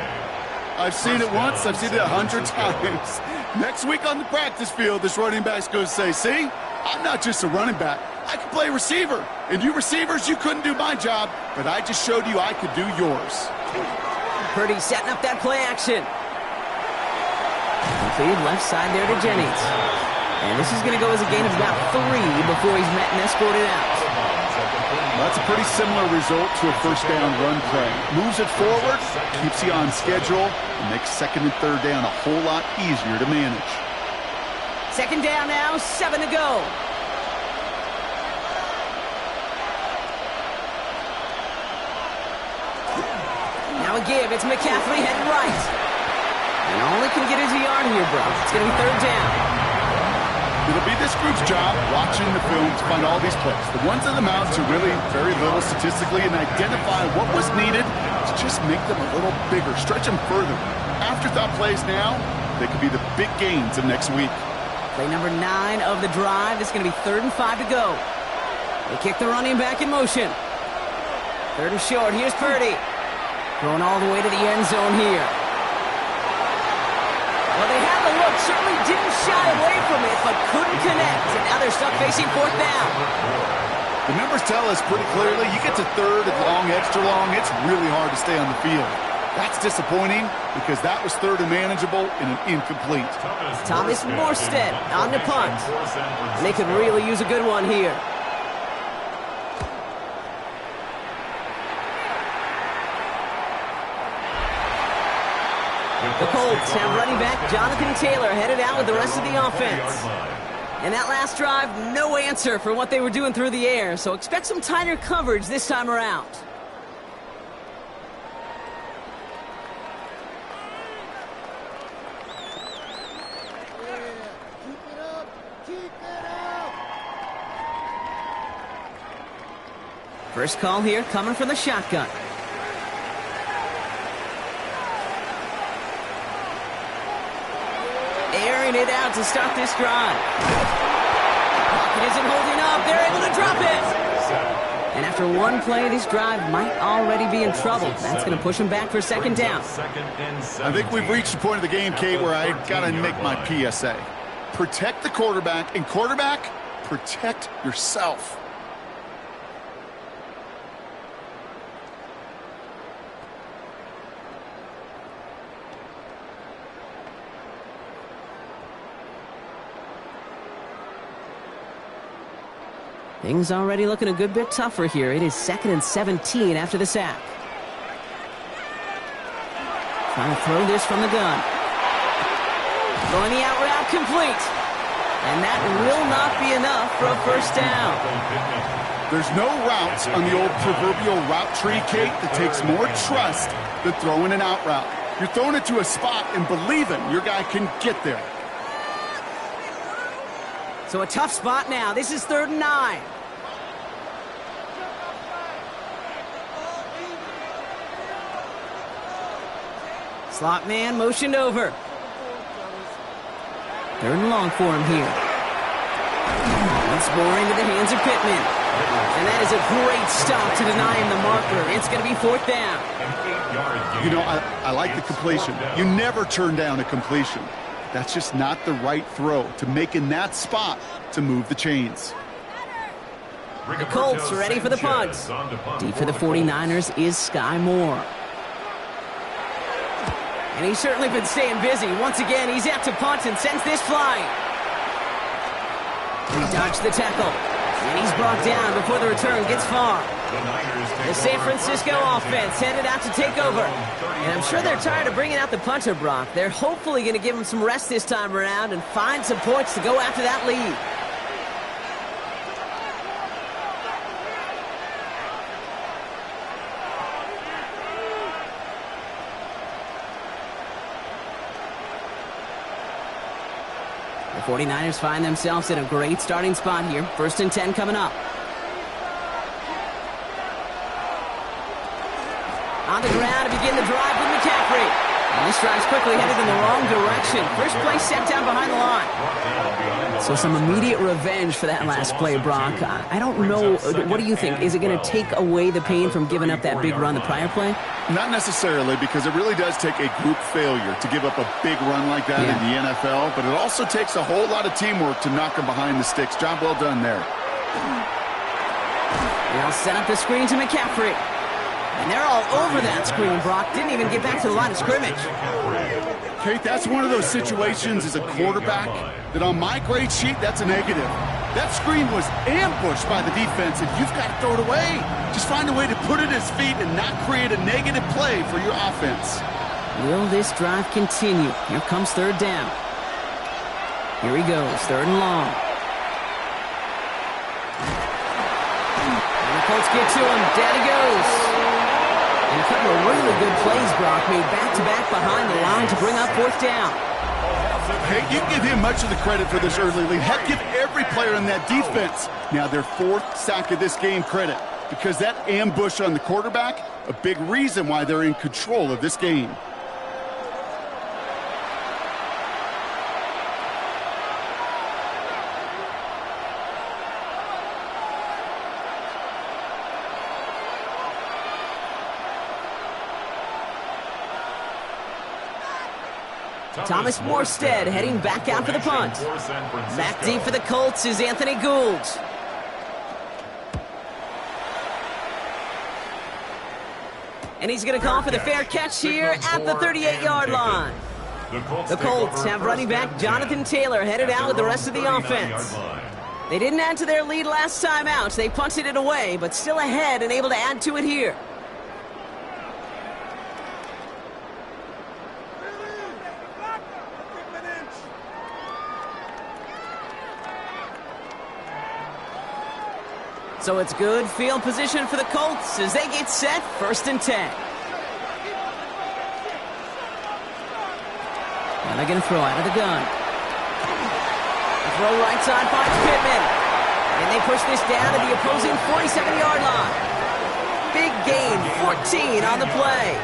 I've seen it once, I've seen it 100 times. Next week on the practice field, this running back's going to say, see, I'm not just a running back. I can play receiver. And you receivers, you couldn't do my job, but I just showed you I could do yours. Purdy setting up that play action. Completed left side there to Jennings. And this is going to go as a gain of about 3 before he's met and escorted out. That's a pretty similar result to a 1st down run play. Moves it forward, keeps you on schedule, and makes 2nd and 3rd down a whole lot easier to manage. 2nd down now, 7 to go. Now a give, it's McCaffrey heading right. And all he can get is a yard here, bro. It's going to be 3rd down. It'll be this group's job watching the film to find all these plays. The ones that amount to really very little statistically and identify what was needed to just make them a little bigger, stretch them further. Afterthought plays now, they could be the big gains of next week. Play number 9 of the drive. It's going to be 3rd and 5 to go. They kick the running back in motion. 3rd and short. Here's Purdy. Going all the way to the end zone here. Well, they had the look. Certainly didn't shy away from it, but couldn't connect. And now they're stuck facing 4th down. The numbers tell us pretty clearly, you get to 3rd and long, extra long, it's really hard to stay on the field. That's disappointing because that was 3rd and manageable and an incomplete. Thomas Morstead on the punt. And they could really use a good one here. The Colts have running back Jonathan Taylor headed out with the rest of the offense. And that last drive, no answer for what they were doing through the air, so expect some tighter coverage this time around. First call here coming from the shotgun. Airing it out to start this drive. Pocket isn't holding up. They're able to drop it. And after one play, this drive might already be in trouble. That's going to push them back for 2nd down. I think we've reached the point of the game, Kate, where I got to make my PSA. Protect the quarterback, and quarterback, protect yourself. Things already looking a good bit tougher here. It is 2nd and 17 after the sack. Trying to throw this from the gun. Throwing the out route complete. And that will not be enough for a 1st down. There's no routes on the old proverbial route tree, Kate, that takes more trust than throwing an out route. You're throwing it to a spot and believing your guy can get there. So a tough spot now. This is 3rd and 9. Slot man motioned over. 3rd and long for him here. Once more into the hands of Pittman. And that is a great stop to deny him the marker. It's going to be 4th down. You know, I like the completion. You never turn down a completion. That's just not the right throw to make in that spot to move the chains. The Colts are ready for the punt. Deep for the 49ers is Sky Moore. And he's certainly been staying busy. Once again, he's out to punt and sends this flying. He dodged the tackle. And he's brought down before the return gets far. The San Francisco offense headed out to take over. And I'm sure they're tired of bringing out the punter, Brock. They're hopefully going to give him some rest this time around and find some points to go after that lead. The 49ers find themselves in a great starting spot here. 1st and 10 coming up. On the ground to begin the drive with McCaffrey. And this drive's quickly headed in the wrong direction. First play set down behind the line. So some immediate revenge for that last play, Brock. I don't know. What do you think? Is it going to take away the pain from giving up that big run the prior play? Not necessarily, because it really does take a group failure to give up a big run like that in the NFL, but it also takes a whole lot of teamwork to knock them behind the sticks. Job well done there. They'll set up the screen to McCaffrey. And they're all over that screen, Brock. Didn't even get back to the line of scrimmage. Kate, that's one of those situations as a quarterback that on my grade sheet, that's a negative. That screen was ambushed by the defense, and you've got to throw it away. Just find a way to put it at his feet and not create a negative play for your offense. Will this drive continue? Here comes 3rd down. Here he goes, 3rd and long. And the Colts get to him. Down he goes. And a couple of really good plays, Brock, made back-to-back behind the line to bring up 4th down. Hey, you give him much of the credit for this early lead. Heck, give every player in that defense now their 4th sack of this game credit, because that ambush on the quarterback, a big reason why they're in control of this game. Thomas Morstead heading back out for the punt. Back deep for the Colts is Anthony Gould. And he's going to call for the fair catch here at the 38-yard line. The Colts have running back Jonathan Taylor headed out with the rest of the offense. They didn't add to their lead last time out. They punted it away, but still ahead and able to add to it here. So it's good field position for the Colts as they get set, 1st and 10. Now they're going to throw out of the gun. The throw right side finds Pittman. And they push this down to the opposing 47-yard line. Big gain, 14 on the play.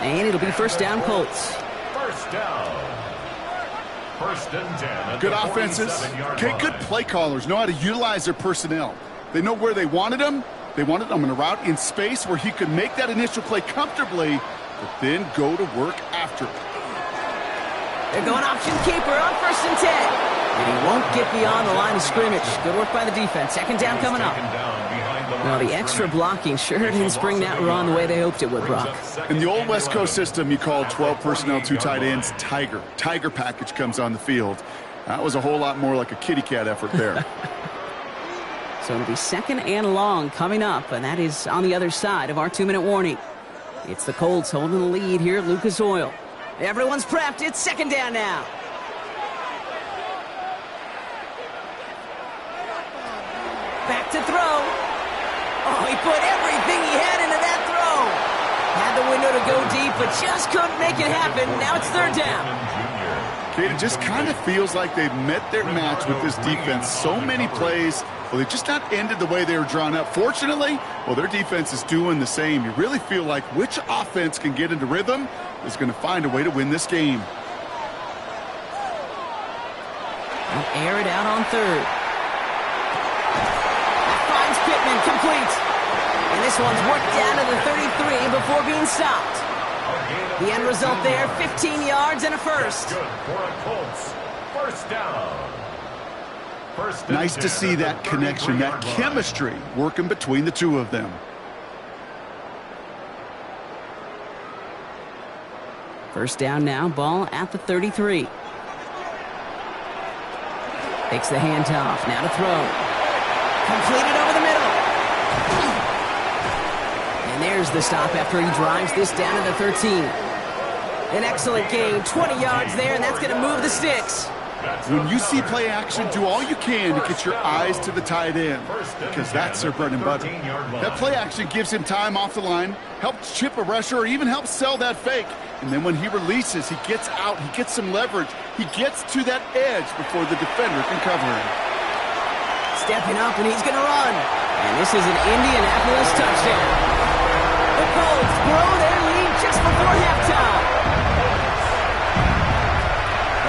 And it'll be 1st down Colts. 1st down. 1st and 10. Good offenses. Okay, good play callers know how to utilize their personnel. They know where they wanted him. They wanted him in a route in space where he could make that initial play comfortably, but then go to work after it. They're going option keeper on 1st and 10. And he won't get beyond the line of scrimmage. Good work by the defense. 2nd down coming up. Well, the extra blocking sure didn't spring that run the way they hoped it would, Brock. In the old West Coast system, you called 12 personnel, 2 tight ends, Tiger. Tiger package comes on the field. That was a whole lot more like a kitty cat effort there. So it'll be 2nd and long coming up, and that is on the other side of our 2-minute warning. It's the Colts holding the lead here at Lucas Oil. Everyone's prepped. It's 2nd down now. Back to throw. Oh, he put everything he had into that throw. Had the window to go deep, but just couldn't make it happen. Now it's 3rd down. Kate, it just kind of feels like they've met their match with this defense. So many plays, well, they've just not ended the way they were drawn up. Fortunately, well, their defense is doing the same. You really feel like which offense can get into rhythm is going to find a way to win this game. They'll air it out on 3rd. That finds Pittman, complete. And this one's worked down to the 33 before being stopped. The end result there, 15 yards and a 1st. Good for a Colts. 1st down. Nice to see that connection, that chemistry working between the two of them. 1st down now, ball at the 33. Takes the handoff, now to throw. Completed over the middle. And there's the stop after he drives this down to the 13. An excellent gain, 20 yards there, and that's going to move the sticks. When you see play action, do all you can to get your eyes to the tight end, because that's their bread and butter. That play action gives him time off the line, helps chip a rusher, or even helps sell that fake. And then when he releases, he gets out, he gets some leverage. He gets to that edge before the defender can cover him. Stepping up, and he's going to run. And this is an Indianapolis touchdown. The Colts grow their lead just before halftime.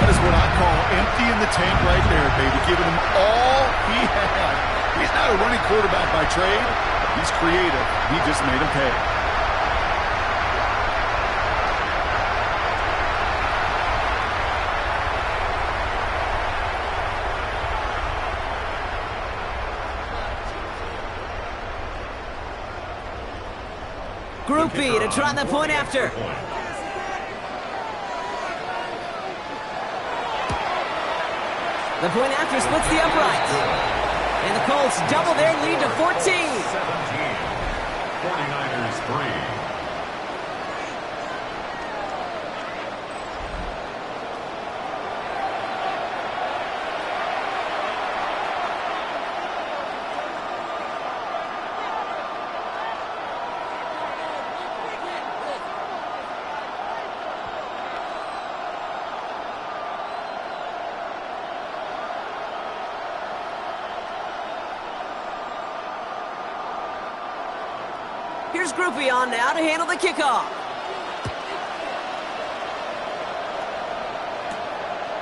That is what I call emptying the tank right there, baby. Giving him all he had. He's not a running quarterback by trade. He's creative. He just made him pay. Group B to try the point after. The point after splits the uprights. And the Colts double their lead to 14. 17. 49ers 3. Here's Groupie on now to handle the kickoff.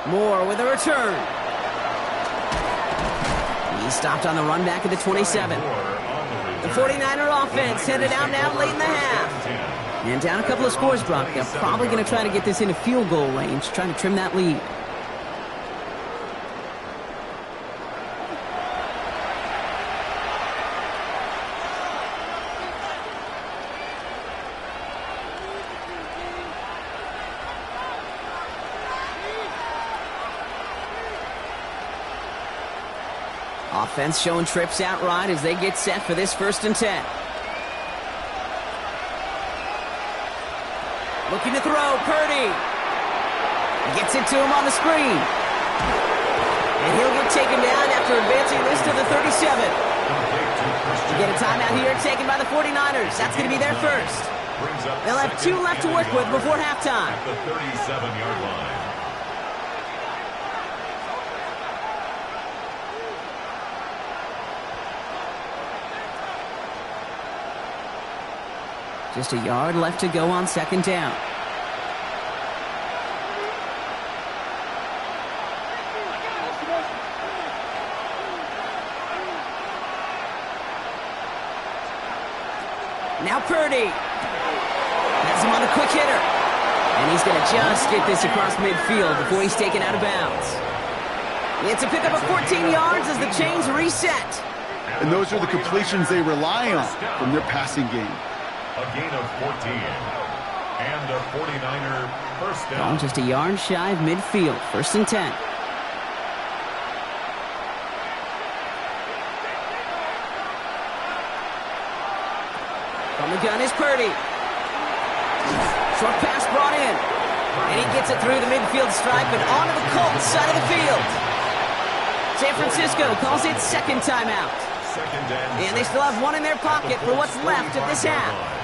Moore with a return. He's stopped on the run back at the 27. The 49er offense headed out now late in the half. And down a couple of scores, Brock. They're probably going to try to get this into field goal range, trying to trim that lead. Offense showing trips outright as they get set for this 1st and 10. Looking to throw, Purdy. Gets it to him on the screen. And he'll get taken down after advancing this to the 37. To get a timeout here taken by the 49ers. That's going to be their first. They'll have 2 left to work with before halftime. At the 37-yard line. Just a yard left to go on 2nd down. Now Purdy. Has him on the quick hitter. And he's going to just get this across midfield before he's taken out of bounds. It's a pickup of 14 yards as the chains reset. And those are the completions they rely on from their passing game. A gain of 14. And a 49er first down. Ball just a yard shy of midfield. 1st and 10. From the gun is Purdy. Short pass brought in. And he gets it through the midfield stripe and onto the Colts side of the field. San Francisco calls it 2nd timeout. And they still have 1 in their pocket for what's left of this half.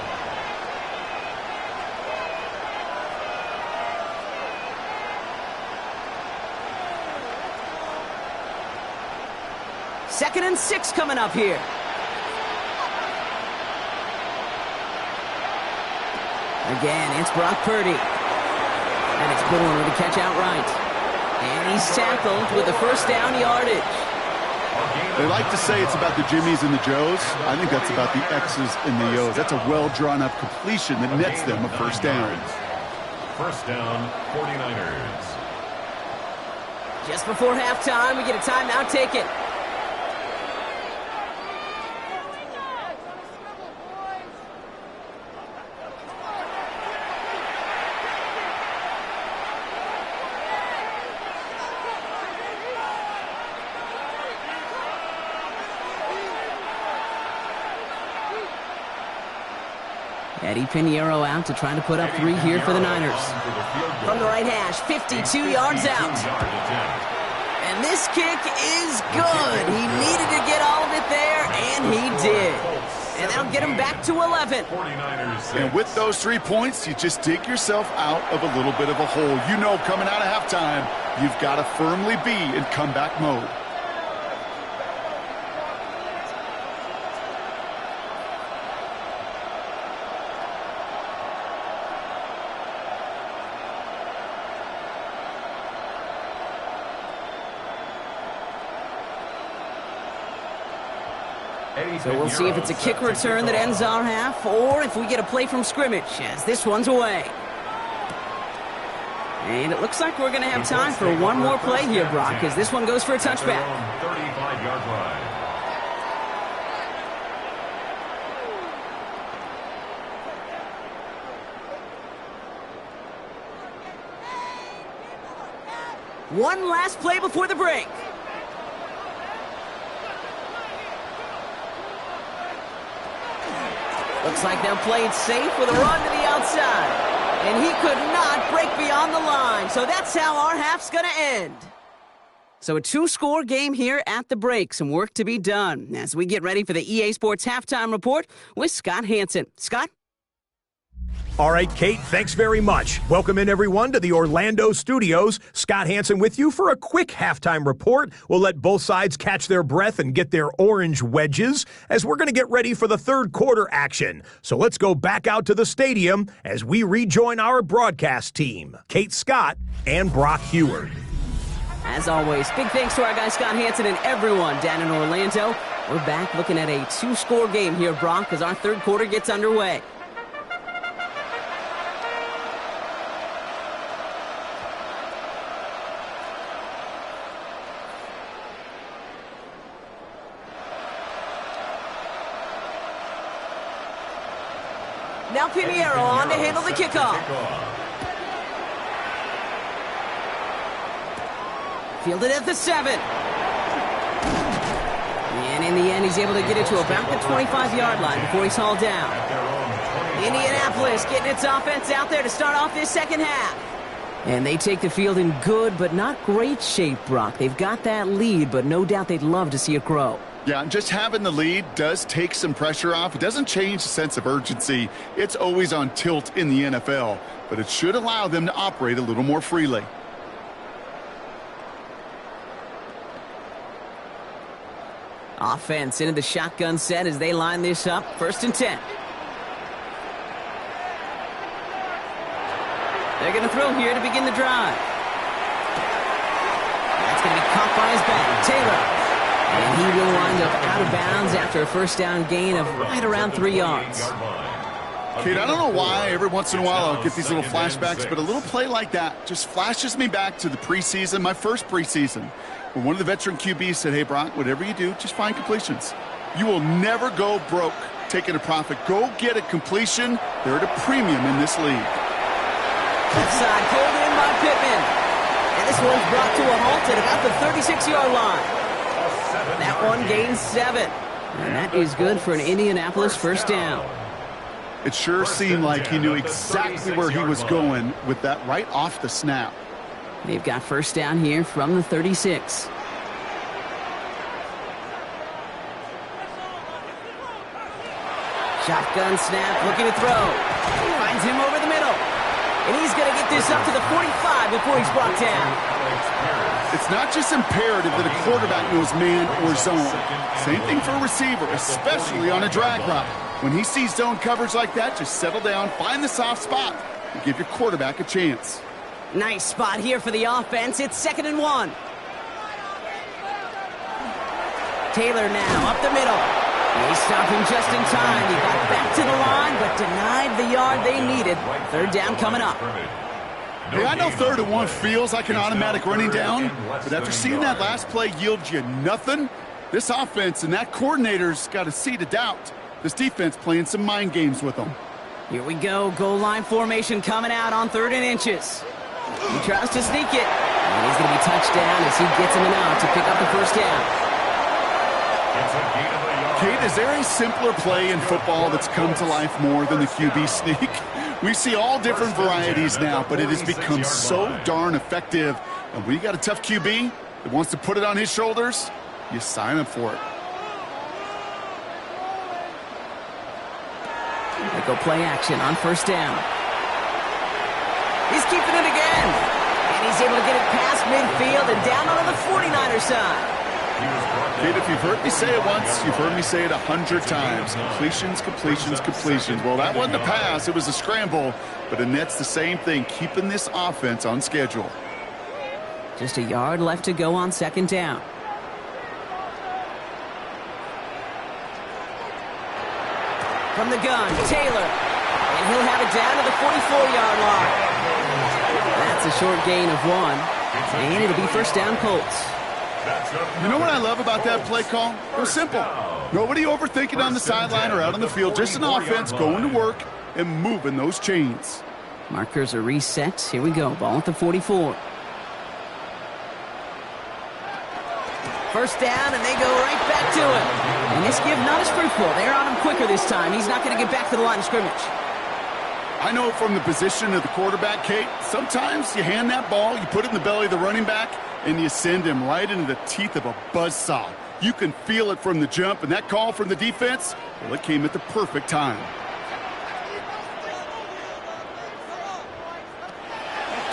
Second and 6 coming up here. Again, it's Brock Purdy. And it's Bourne with a catch outright. And he's tackled with the 1st down yardage. They like to say it's about the Jimmies and the Joes. I think that's about the X's and the O's. That's a well-drawn-up completion that nets them a 1st down. 1st down, 49ers. Just before halftime, we get a timeout taken. Eddie Pinheiro out to try to put up 3 here for the Niners. From the right hash, 52 yards out. And this kick is good. He needed to get all of it there, and he did. And that'll get him back to 11. And with those 3 points, you just dig yourself out of a little bit of a hole. You know, coming out of halftime, you've got to firmly be in comeback mode. So we'll see if it's a kick return that ends our half, or if we get a play from scrimmage, as this one's away. And it looks like we're going to have time for one more play here, Brock, as this one goes for a touchback. 35-yard line. One last play before the break. Looks like they'll play it safe with a run to the outside. And he could not break beyond the line. So that's how our half's going to end. So a 2-score game here at the break. Some work to be done as we get ready for the EA Sports Halftime Report with Scott Hansen. Scott? All right, Kate, thanks very much. Welcome in, everyone, to the Orlando studios. Scott Hansen with you for a quick halftime report. We'll let both sides catch their breath and get their orange wedges as we're going to get ready for the third quarter action. So let's go back out to the stadium as we rejoin our broadcast team, Kate Scott and Brock Heward. As always, big thanks to our guy Scott Hansen and everyone down in Orlando. We're back looking at a 2-score game here, Brock, as our third quarter gets underway. Now Pinheiro on to handle the kickoff. Fielded at the 7. And in the end, he's able to get it to about the 25-yard line before he's hauled down. Indianapolis getting its offense out there to start off this second half. And they take the field in good but not great shape, Brock. They've got that lead, but no doubt they'd love to see it grow. Yeah, and just having the lead does take some pressure off. It doesn't change the sense of urgency. It's always on tilt in the NFL, but it should allow them to operate a little more freely. Offense into the shotgun set as they line this up. 1st and 10. They're going to throw here to begin the drive. That's going to be caught by his back. Taylor. And he will wind up out of bounds after a first down gain of right around 3 yards. Kate, I don't know why every once in a while I'll get these little flashbacks, but a little play like that just flashes me back to the preseason, my first preseason, when one of the veteran QBs said, hey, Brock, whatever you do, just find completions. You will never go broke taking a profit. Go get a completion. They're at a premium in this league. Left side pulled in by Pittman. And this one's brought to a halt at about the 36-yard line. That one gains 7. And that is good for an Indianapolis first down. It sure seemed like he knew exactly where he was going with that right off the snap. They've got first down here from the 36. Shotgun snap, looking to throw. Finds him over the middle. And he's going to get this up to the 45 before he's brought down. It's not just imperative that a quarterback knows man or zone. Same thing for a receiver, especially on a drag route. When he sees zone coverage like that, just settle down, find the soft spot, and give your quarterback a chance. Nice spot here for the offense. It's 2nd and 1. Taylor now up the middle. They stop him just in time. He got back to the line, but denied the yard they needed. 3rd down coming up. Hey, I know 3rd and 1 feels like an automatic running down, but after seeing that last play yield you nothing, this offense and that coordinator's got a seed of doubt. This defense playing some mind games with them. Here we go. Goal line formation coming out on 3rd and inches. He tries to sneak it. And he's going to be touched down as he gets him enough to pick up the first down. Kate, is there a simpler play in football that's come to life more than the QB sneak? We see all different varieties now, but it has become so darn effective. And when you got a tough QB that wants to put it on his shoulders, you sign up for it. They go play action on 1st down. He's keeping it again. And he's able to get it past midfield and down onto the 49er side. Kate, if you've heard me say it once, you've heard me say it 100 times. Completions, completions, completions. Well, that wasn't a pass. It was a scramble. But Annette's the same thing, keeping this offense on schedule. Just a yard left to go on 2nd down. From the gun, Taylor. And he'll have it down to the 44-yard line. That's a short gain of 1. And it'll be first down Colts. You know what I love about that play call? It was simple. Nobody overthinking on the sideline or out on the field. Just an offense going to work and moving those chains. Markers are reset. Here we go. Ball at the 44. First down, and they go right back to him. And this give not as fruitful. They're on him quicker this time. He's not going to get back to the line of scrimmage. I know from the position of the quarterback, Kate, sometimes you hand that ball, you put it in the belly of the running back, and you send him right into the teeth of a buzzsaw. You can feel it from the jump, and that call from the defense, well, it came at the perfect time.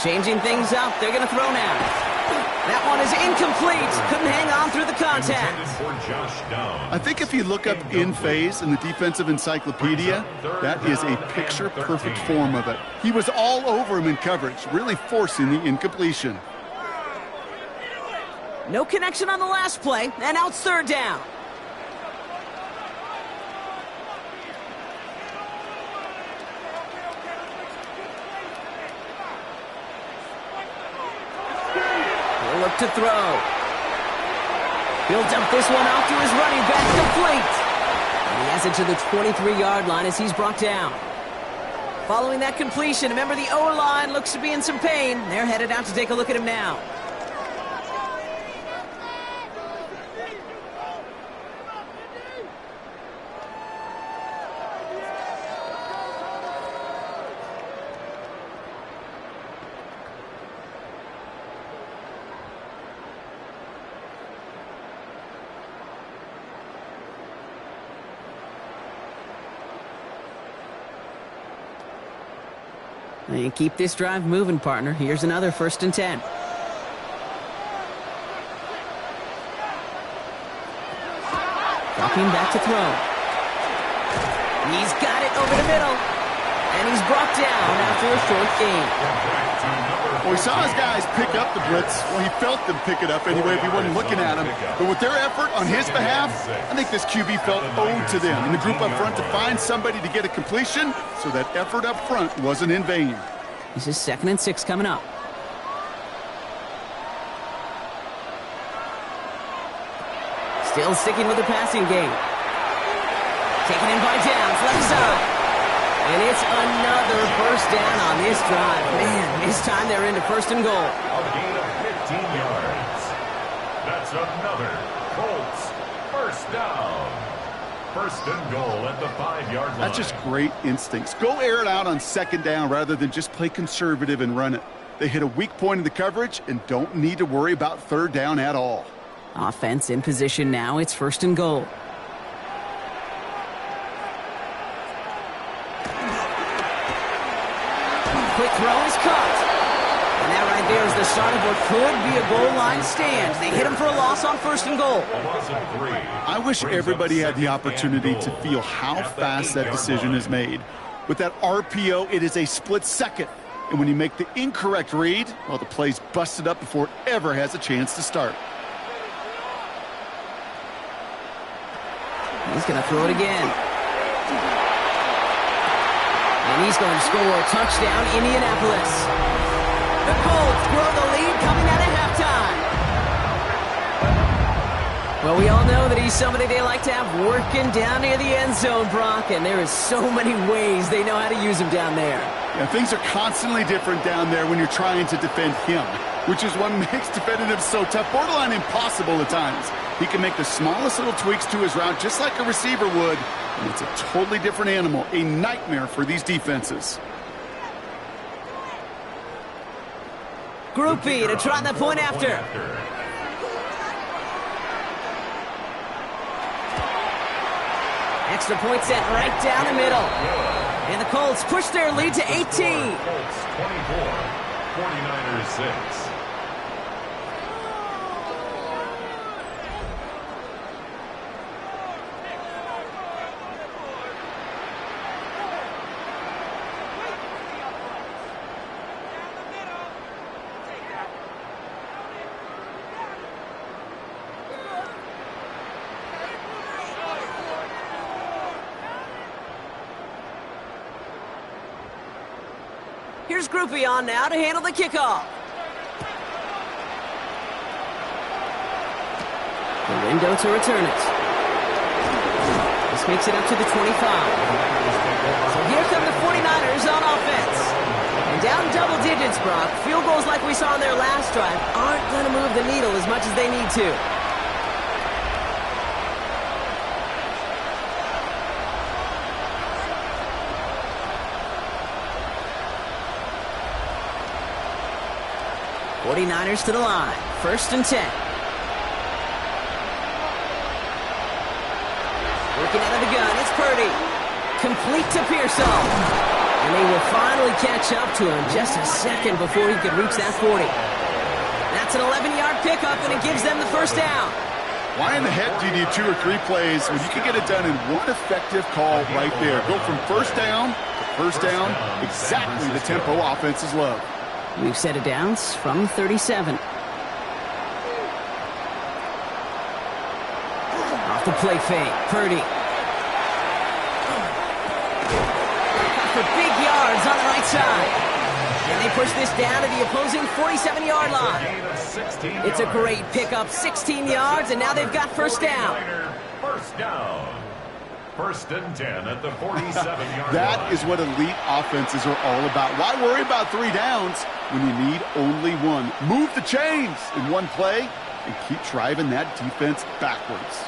Changing things up. They're going to throw now. That one is incomplete. Couldn't hang on through the contact. I think if you look up in phase in the defensive encyclopedia, that is a picture-perfect form of it. He was all over him in coverage, really forcing the incompletion. No connection on the last play, and now it's 3rd down. He'll look to throw. He'll dump this one off to his running back, complete. And he has it to the 23-yard line as he's brought down. Following that completion, remember the O-line looks to be in some pain. They're headed out to take a look at him now. And keep this drive moving, partner. Here's another 1st and 10. Dropping back to throw. He's got it over the middle. And he's brought down after a short gain. Well, he saw his guys pick up the blitz. Well, he felt them pick it up anyway if he wasn't looking at him. But with their effort on his behalf, I think this QB felt owed to them and the group up front to find somebody to get a completion, so that effort up front wasn't in vain. This is 2nd and 6 coming up. Still sticking with the passing game. Taken in by Downs, left side. And it's another first down on this drive. Man, this time they're into 1st and goal. A gain of 15 yards. That's another Colts 1st down. 1st and goal at the 5-yard line. That's just great instincts. Go air it out on 2nd down rather than just play conservative and run it. They hit a weak point in the coverage and don't need to worry about 3rd down at all. Offense in position now. It's 1st and goal. Quick throw is caught. And that right there is the start of what could be a goal line stand. They hit him for a loss on 1st and goal. I wish everybody had the opportunity to feel how fast that decision is made. With that RPO, it is a split second. And when you make the incorrect read, well, the play's busted up before it ever has a chance to start. He's going to throw it again. And he's going to score a touchdown, Indianapolis. The Colts grow the lead coming out of halftime. Well, we all know that he's somebody they like to have working down near the end zone, Brock, and there is so many ways they know how to use him down there. Yeah, things are constantly different down there when you're trying to defend him, which is what makes defending him so tough, borderline impossible at times. He can make the smallest little tweaks to his route just like a receiver would, and it's a totally different animal, a nightmare for these defenses. Groupie to try the point after. Extra point set right down the middle. And the Colts push their lead to 18. Colts 24, 49ers 6. Here's Groupie on now to handle the kickoff. The window to return it. This makes it up to the 25. So here come the 49ers on offense. And down double digits, Brock. Field goals like we saw on their last drive aren't going to move the needle as much as they need to. '49ers to the line. 1st and 10. Working out of the gun, it's Purdy. Complete to Pearson. And they will finally catch up to him just a second before he could reach that 40. That's an 11-yard pickup, and it gives them the 1st down. Why in the heck do you need 2 or 3 plays when you can get it done in one effective call right there? Go from 1st down to 1st down, exactly the tempo offenses love. We've set it downs from 37. Off the play fake, Purdy. For big yards on the right side. And they push this down to the opposing 47-yard line. It's a great pickup, 16 yards, and now they've got 1st down. 1st down. First and 10 at the 47-yard That line. is what elite offenses are all about. Why worry about 3 downs when you need only 1? Move the chains in one play and keep driving that defense backwards.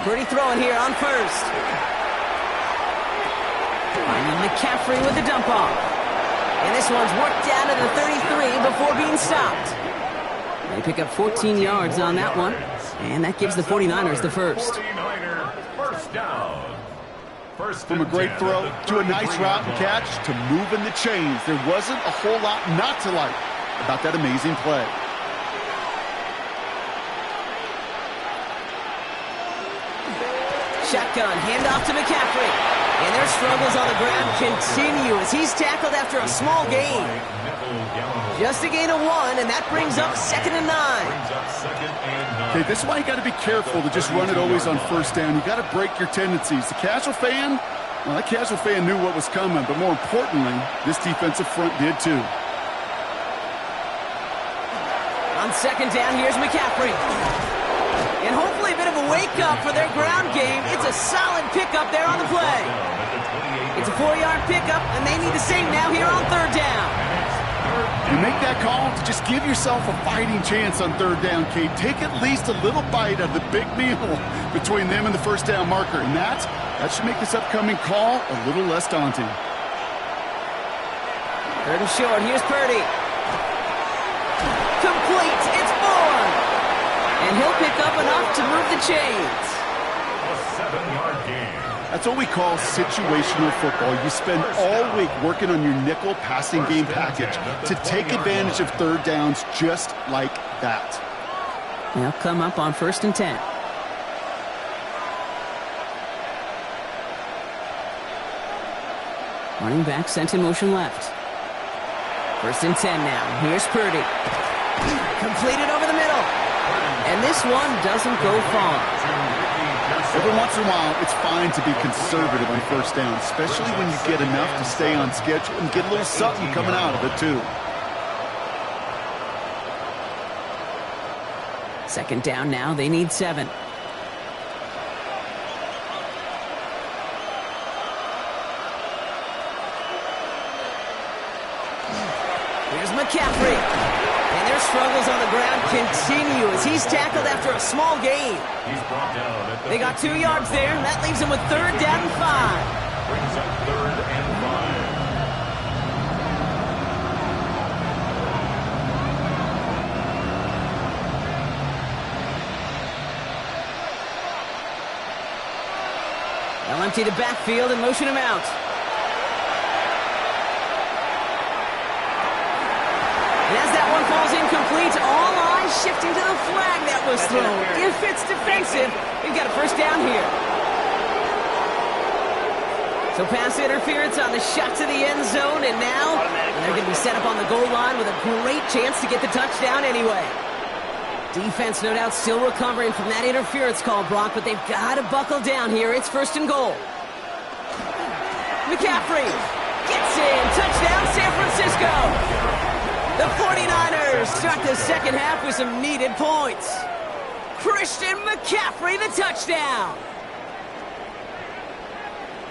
Purdy throwing here on first. Finding McCaffrey with the dump off. And this one's worked down to the 33 before being stopped. They pick up 14 yards on that one. And that gives the 49ers the first. 49er first down. From a great throw to a nice route and catch to moving the chains. There wasn't a whole lot not to like about that amazing play. Shotgun, handoff to McCaffrey. And their struggles on the ground continue as he's tackled after a small gain. Just a gain of 1, and that brings up 2nd and 9. Okay, this is why you got to be careful to just run it always on first down. You got to break your tendencies. The casual fan, well, that casual fan knew what was coming, but more importantly, this defensive front did too. On 2nd down, here's McCaffrey. And hopefully a bit of a wake-up for their ground game. It's a solid pickup there on the play. It's a 4-yard pickup, and they need the same now here on 3rd down. You make that call to just give yourself a fighting chance on 3rd down, Kate. Take at least a little bite of the big meal between them and the first down marker. And that should make this upcoming call a little less daunting. 3rd and short, here's Purdy. Complete, it's Ford. And he'll pick up enough to move the chains. A 7-yard gain. That's what we call situational football. You spend all week working on your nickel passing game package to take advantage of 3rd downs just like that. They'll come up on 1st and 10. Running back sent in motion left. 1st and 10 now. Here's Purdy. Completed over the middle. And this one doesn't go far. Every once in a while, it's fine to be conservative on 1st down, especially when you get enough to stay on schedule and get a little something coming out of it, too. 2nd down now. They need 7. Here's McCaffrey. And their struggles on the ground continue as he's tackled after a small gain. He's brought down at the They got 2 yards there, and that leaves them with 3rd down and 5. brings up 3rd and 5. They'll empty the backfield and motion him out. And as that one falls incomplete, all eyes shifting to the flag that was thrown. If it's defensive, we've got a 1st down here. So pass interference on the shot to the end zone, and now they're going to be set up on the goal line with a great chance to get the touchdown anyway. Defense, no doubt, still recovering from that interference call, Brock, but they've got to buckle down here. It's 1st and goal. McCaffrey gets in. Touchdown, San Francisco. The 49ers start the 2nd half with some needed points. Christian McCaffrey, the touchdown.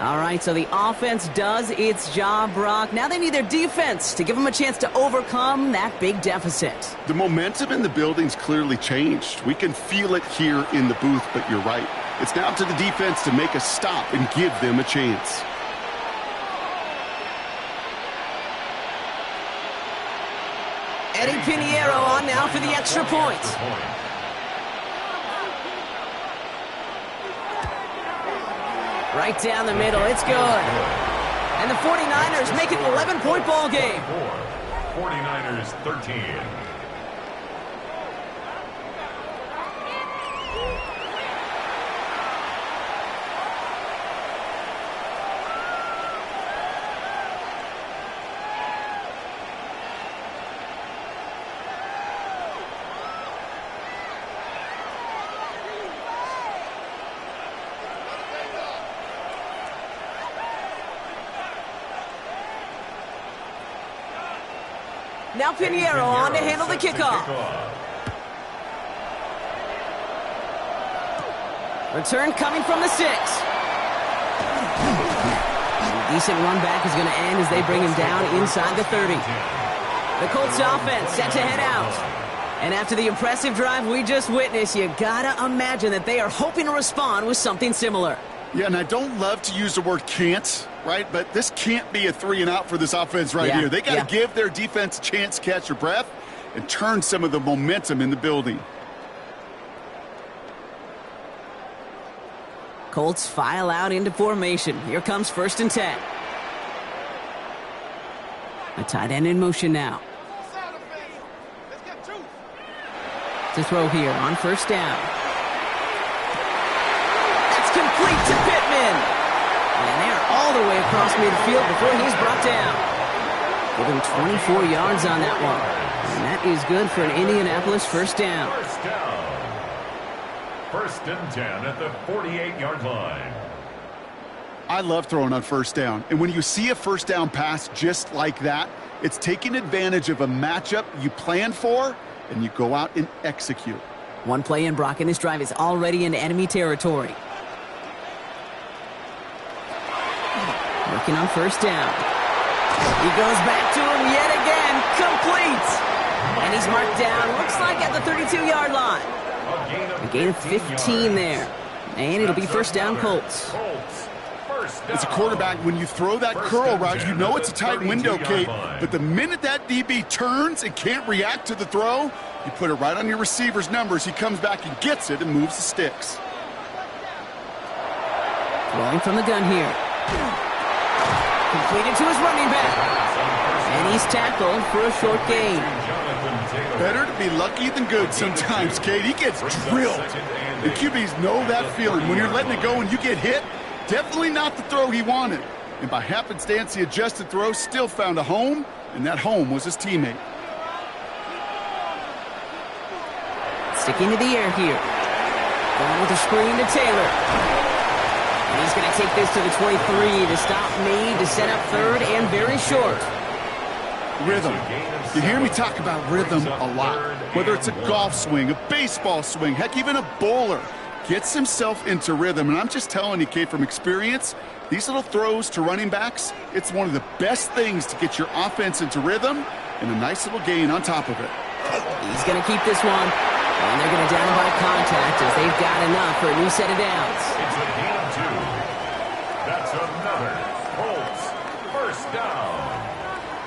All right, so the offense does its job, Brock. Now they need their defense to give them a chance to overcome that big deficit. The momentum in the building's clearly changed. We can feel it here in the booth, but you're right. It's now to the defense to make a stop and give them a chance. Eddie Pinheiro on now for the extra point. Right down the middle, it's good. And the 49ers make it an 11-point ball game. 49ers 13. Now Pinheiro on to handle the kickoff. Return coming from the 6. A decent run back is going to end as they bring him down inside the 30. The Colts offense set to head out. And after the impressive drive we just witnessed, you gotta imagine that they are hoping to respond with something similar. Yeah, and I don't love to use the word can't, right? But this can't be a 3-and-out for this offense right here. They got to give their defense a chance to catch their breath and turn some of the momentum in the building. Colts file out into formation. Here comes 1st and 10. A tight end in motion now. To throw here on 1st down. That's complete to Pittman. And they're all the way across midfield before he's brought down. Give him 24 yards on that one. And that is good for an Indianapolis 1st down. 1st and 10 at the 48-yard line. I love throwing on 1st down. And when you see a 1st down pass just like that, it's taking advantage of a matchup you planned for, and you go out and execute. One play in, Brock, and this drive is already into enemy territory. Working on 1st down. He goes back to him yet again. Complete. And he's marked down, looks like at the 32-yard line. A gain of 15 there. And it'll be 1st down Colts. As a quarterback, when you throw that curl route, you know it's a tight window, Kate. But the minute that DB turns and can't react to the throw, you put it right on your receiver's numbers. He comes back and gets it and moves the sticks. Throwing from the gun here. Completed to his running back. And he's tackled for a short gain. Better to be lucky than good sometimes, Kate. He gets drilled. The QBs know that feeling. When you're letting it go and you get hit, definitely not the throw he wanted. And by happenstance, the adjusted throw still found a home, and that home was his teammate. Sticking to the air here. Going with a screen to Taylor. And he's going to take this to the 23 to stop Meade to set up 3rd and very short. Rhythm. You hear me talk about rhythm a lot. Whether it's a golf swing, a baseball swing, heck, even a bowler. Gets himself into rhythm. And I'm just telling you, Kate, from experience, these little throws to running backs, it's one of the best things to get your offense into rhythm and a nice little gain on top of it. He's going to keep this one. And they're going to down by contact as they've got enough for a new set of downs. It's a gain of 2. That's another Colts 1st down.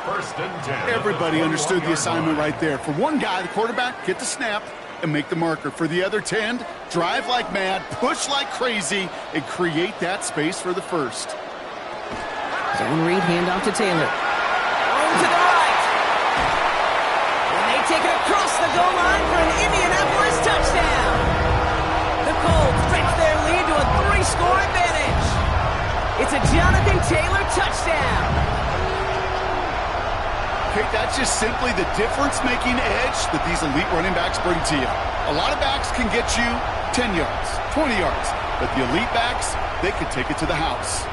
1st and 10. Everybody understood the assignment right there. For one guy, the quarterback, get the snap and make the marker. For the other 10, drive like mad, push like crazy, and create that space for the 1st. Zone read, handoff to Taylor. Over to the right. And they take it across the goal line for an Indianapolis touchdown. The Colts stretch their lead to a 3-score advantage. It's a Jonathan Taylor touchdown. Okay, that's just simply the difference-making edge that these elite running backs bring to you. A lot of backs can get you 10 yards, 20 yards, but the elite backs, they can take it to the house.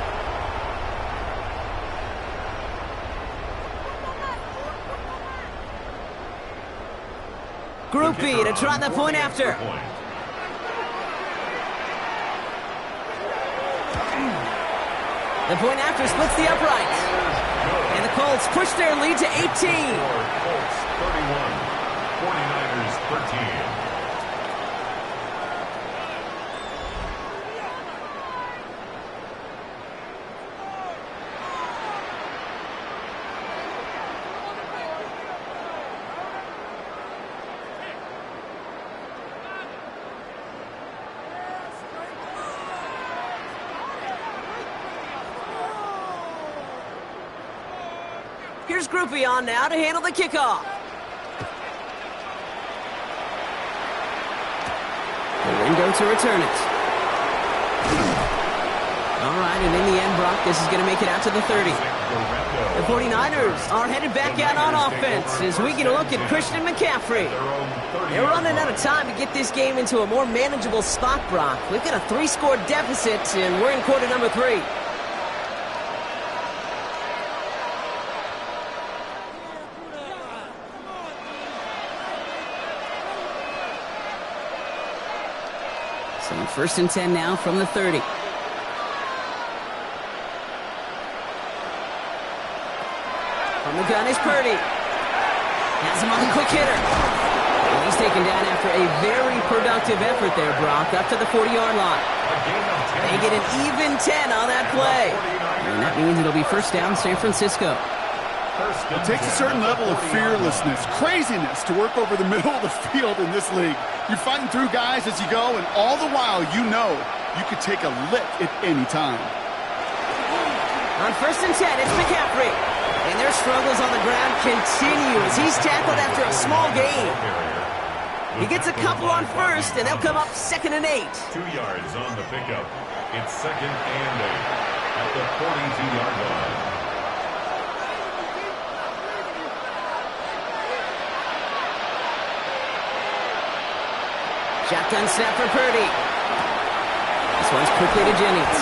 Group B to try the point after. The point after splits the uprights. And the Colts push their lead to 18. Colts 31, 49ers 13. Here's Group B on now to handle the kickoff. The window to return it. All right, and in the end, Brock, this is going to make it out to the 30. The 49ers are headed back out on offense as we get a look at Christian McCaffrey. They're running out of time to get this game into a more manageable spot, Brock. We've got a 3-score deficit, and we're in quarter number 3. So first and 10 now from the 30. From the gun is Purdy. Has him on the quick hitter. And he's taken down after a very productive effort there, Brock, up to the 40-yard line. They get an even 10 on that play. And that means it'll be first down San Francisco. It takes a certain level of fearlessness, craziness to work over the middle of the field in this league. You're fighting through guys as you go, and all the while you know you could take a lick at any time. On first and 10, it's McCaffrey. And their struggles on the ground continue as he's tackled after a small gain. He gets a couple on first, and they'll come up second and 8. 2 yards on the pickup. It's second and 8 at the 42-yard line. Shotgun snap for Purdy. This one's quickly to Jennings.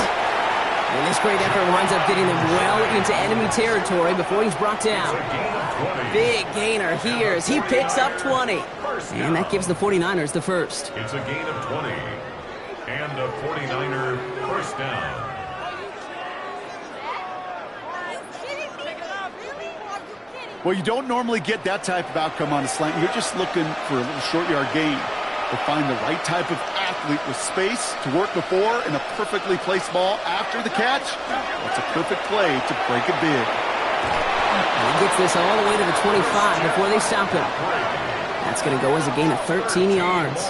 And this great effort winds up getting them well into enemy territory before he's brought down. Big gainer here as he picks up 20. And that gives the 49ers the first. It's a gain of 20. And a 49er first down. Well, you don't normally get that type of outcome on a slant. You're just looking for a little short yard gain. To find the right type of athlete with space to work before and a perfectly placed ball after the catch. That's a perfect play to break it big. And he gets this all the way to the 25 before they stop him. That's going to go as a gain of 13 yards.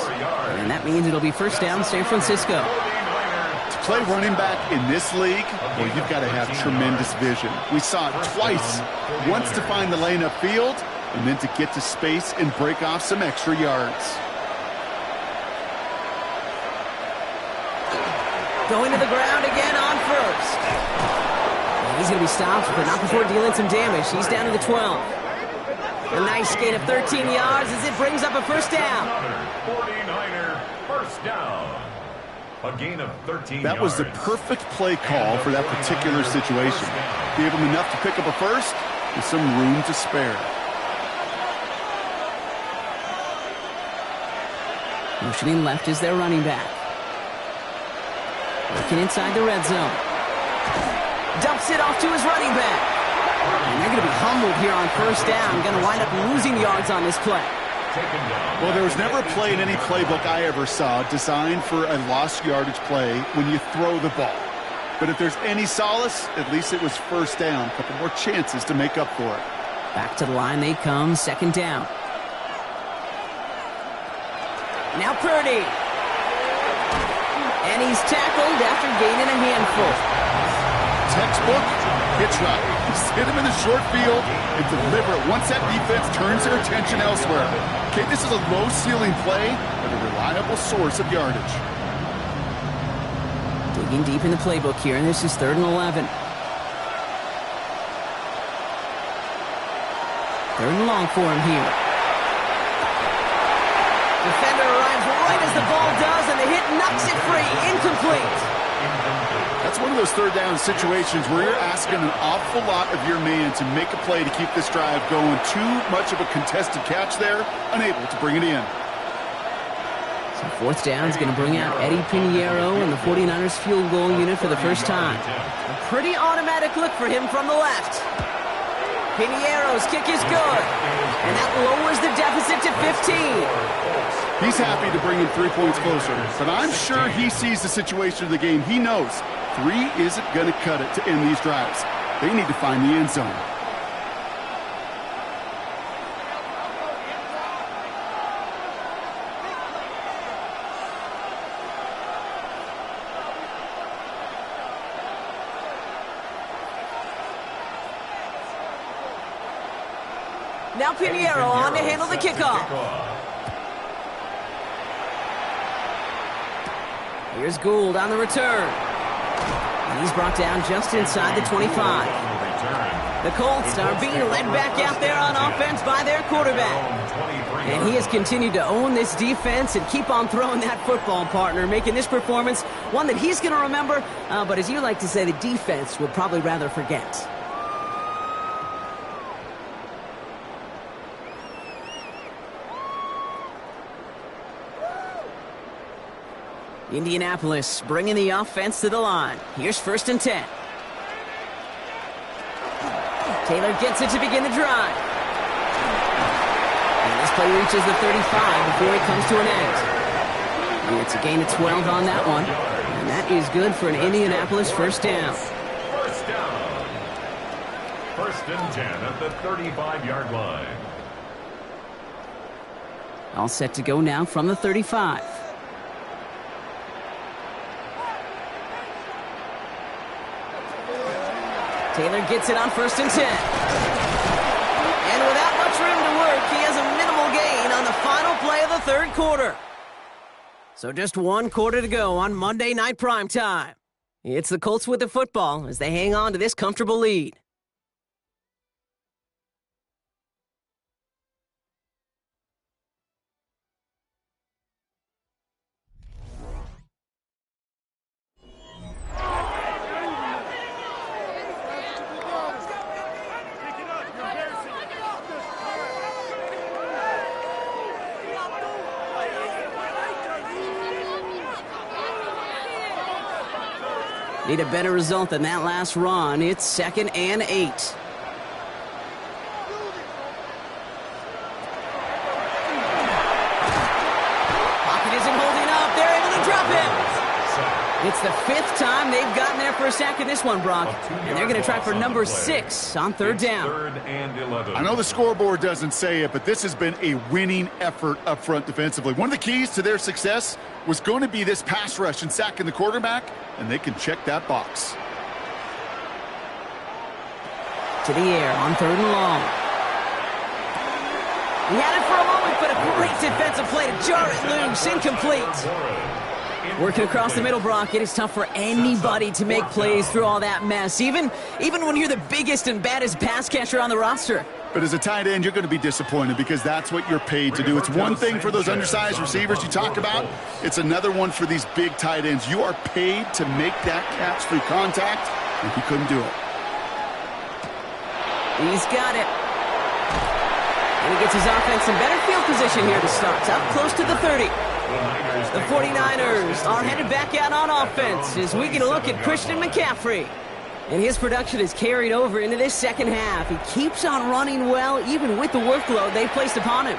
And that means it'll be first down San Francisco. To play running back in this league, well, you've got to have tremendous vision. We saw it twice. Once to find the lane upfield, and then to get to space and break off some extra yards. Going to the ground again on first. And he's going to be stopped, but not before dealing some damage. He's down to the 12. A nice gain of 13 yards as it brings up a first down. 49er first down. A gain of 13 That was the perfect play call for that particular situation. Gave him enough to pick up a first with some room to spare. Motioning left is their running back. Looking inside the red zone. Dumps it off to his running back. And they're going to be humbled here on first down. Going to wind up losing yards on this play. Well, there was never a play in any playbook I ever saw designed for a lost yardage play when you throw the ball. But if there's any solace, at least it was first down. A couple more chances to make up for it. Back to the line they come, second down. Now Purdy. And he's tackled after gaining a handful. Textbook hitch route. Just hit him in the short field and deliver it once that defense turns their attention elsewhere. Okay, this is a low-ceiling play, but a reliable source of yardage. Digging deep in the playbook here, and this is 3rd and 11. 3rd and long for him here. Defender arrives right as the ball does, and the hit knocks it free. Incomplete. That's one of those third down situations where you're asking an awful lot of your man to make a play to keep this drive going. Too much of a contested catch there, unable to bring it in. So 4th down is going to bring out Eddie Pinheiro and the 49ers field goal unit for the first time. A pretty automatic look for him from the left. Pinheiro's kick is good, and that lowers the deficit to 15. He's happy to bring him 3 points closer, but I'm sure he sees the situation of the game. He knows 3 isn't going to cut it to end these drives. They need to find the end zone. Now Pinheiro on to handle the kickoff. Here's Gould on the return. And he's brought down just inside the 25. The Colts are being led back out there on offense by their quarterback. And he has continued to own this defense and keep on throwing that football, partner, making this performance one that he's going to remember, but as you like to say, the defense would probably rather forget. Indianapolis bringing the offense to the line. Here's 1st and 10. Taylor gets it to begin the drive. And this play reaches the 35 before it comes to an end. And it's a gain of 12 on that one. And that is good for an Indianapolis 1st down. 1st down. 1st and 10 at the 35-yard line. All set to go now from the 35. Taylor gets it on 1st and 10. And without much room to work, he has a minimal gain on the final play of the 3rd quarter. So just 1 quarter to go on Monday Night Primetime. It's the Colts with the football as they hang on to this comfortable lead. Need a better result than that last run. It's 2nd and 8. Pocket isn't holding up. They're able to drop him. It's the 5th time they've gotten there for a sack in this one, Brock. And they're going to try for number 6 on 3rd down. 3rd and 11. I know the scoreboard doesn't say it, but this has been a winning effort up front defensively. One of the keys to their success was going to be this pass rush and sacking the quarterback, and they can check that box. To the air on 3rd and long. He had it for a moment, but a great defensive play to jar it loose. Incomplete. Working across the middle, Brock, it is tough for anybody to make plays through all that mess, even when you're the biggest and baddest pass catcher on the roster. But as a tight end, you're going to be disappointed because that's what you're paid to do. It's one thing for those undersized receivers you talk about. It's another one for these big tight ends. You are paid to make that catch through contact, and he couldn't do it. He's got it. And he gets his offense in better field position here to start. Up close to the 30. The 49ers are headed back out on offense as we get a look at Christian McCaffrey. And his production is carried over into this 2nd half. He keeps on running well, even with the workload they've placed upon him.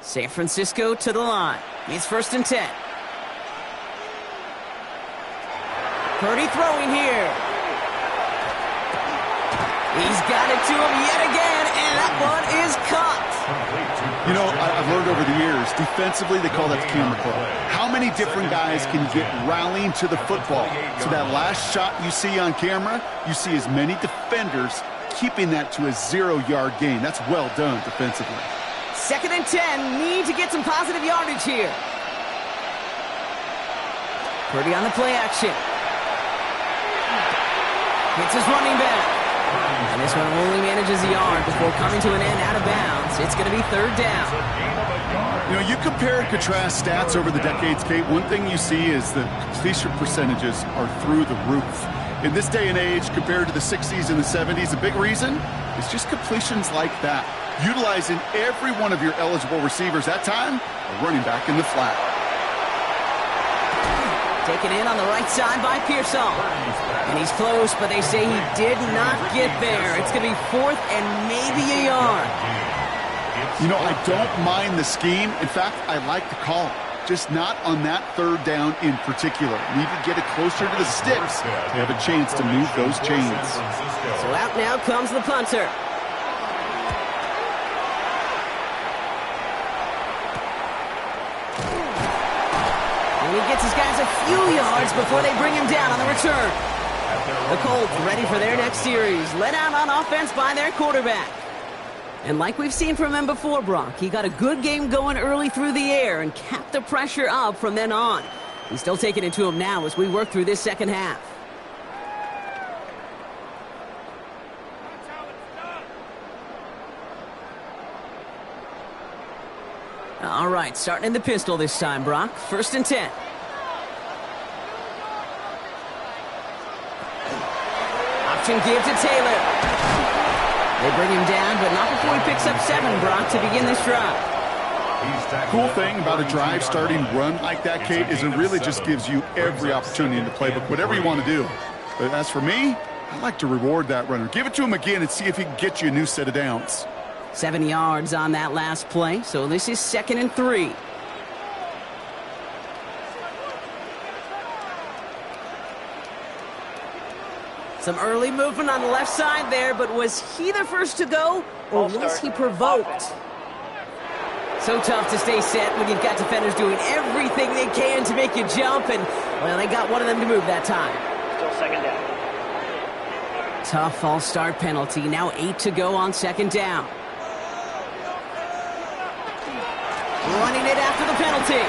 San Francisco to the line. It's 1st and 10. Purdy throwing here. He's got it to him yet again, and that one is caught. You know, I've learned over the years, defensively they call that the camera club. How many different guys can get rallying to the football? So that last shot you see on camera, you see as many defenders keeping that to a 0-yard gain. That's well done defensively. 2nd and 10, need to get some positive yardage here. Purdy on the play action. It's his running back. And this one only manages a yard before coming to an end out of bounds. It's going to be 3rd down. You know, you compare and contrast stats over the decades, Kate. One thing you see is the completion percentages are through the roof. In this day and age, compared to the 60s and the 70s, a big reason is just completions like that. Utilizing every one of your eligible receivers. That time, a running back in the flat. Taken in on the right side by Pearsall. And he's close, but they say he did not get there. It's going to be 4th and maybe a yard. You know, I don't mind the scheme. In fact, I like the call. Just not on that 3rd down in particular. Need to get it closer to the sticks to have a chance to move those chains. So out now comes the punter. And he gets his guys a few yards before they bring him down on the return. The Colts ready for their next series, led out on offense by their quarterback. And like we've seen from him before, Brock, he got a good game going early through the air and kept the pressure up from then on. He's still taking it to him now as we work through this 2nd half. All right, starting in the pistol this time, Brock. 1st and 10. Catch and give to Taylor. They bring him down, but not before he picks up 7, Brock, to begin this drive. Cool thing about a drive starting run like that, Kate, is it really just gives you every opportunity in the playbook, whatever you want to do. But as for me, I like to reward that runner. Give it to him again and see if he can get you a new set of downs. 7 yards on that last play, so this is 2nd and 3. Some early movement on the left side there, but was he the first to go, or was he provoked? So tough to stay set when you've got defenders doing everything they can to make you jump, and, well, they got one of them to move that time. Still 2nd down. Tough false start penalty. Now 8 to go on 2nd down. Running it after the penalty.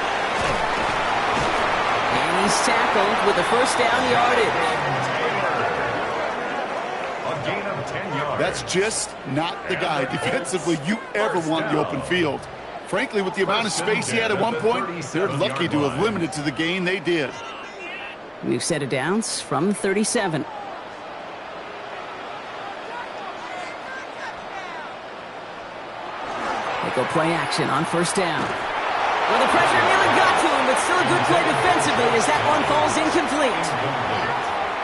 And he's tackled with the first down yardage. A gain of 10 yards. That's just not the guy defensively you ever want in the open field. Frankly, with the amount of space he had at one point, they're lucky to have limited to the gain they did. New set of downs from 37. They go play action on 1st down. Well, the pressure nearly got to him, but still a good play defensively as that one falls incomplete.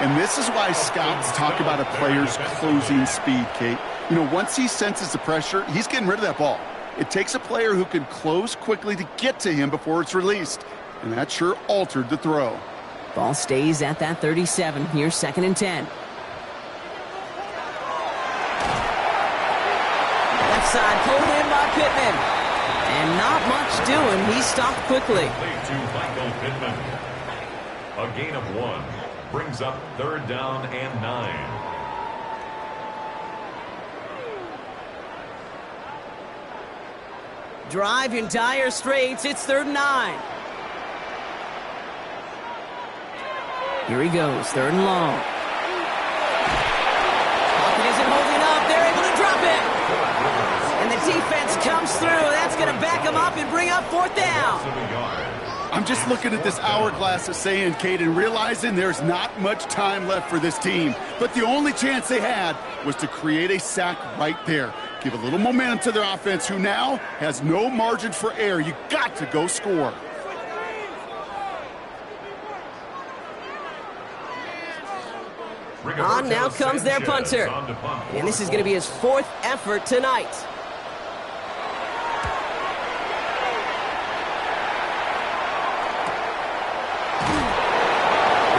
And this is why scouts talk about a player's closing speed, Kate. You know, once he senses the pressure, he's getting rid of that ball. It takes a player who can close quickly to get to him before it's released. And that sure altered the throw. Ball stays at that 37. Here's 2nd and 10. Left side pulled in by Pittman. And not much doing. He stopped quickly. Play to Michael Pittman. A gain of 1 brings up 3rd down and 9. Drive in dire straits. It's 3rd and 9. Here he goes, 3rd and long. Pocket isn't holding up. They're able to drop it. And the defense comes through. That's going to back him up and bring up 4th down. I'm just looking at this hourglass of saying, Kate, and realizing there's not much time left for this team. But the only chance they had was to create a sack right there. Give a little momentum to their offense, who now has no margin for error. You got to go score. On now comes their punter. And this is going to be his 4th effort tonight.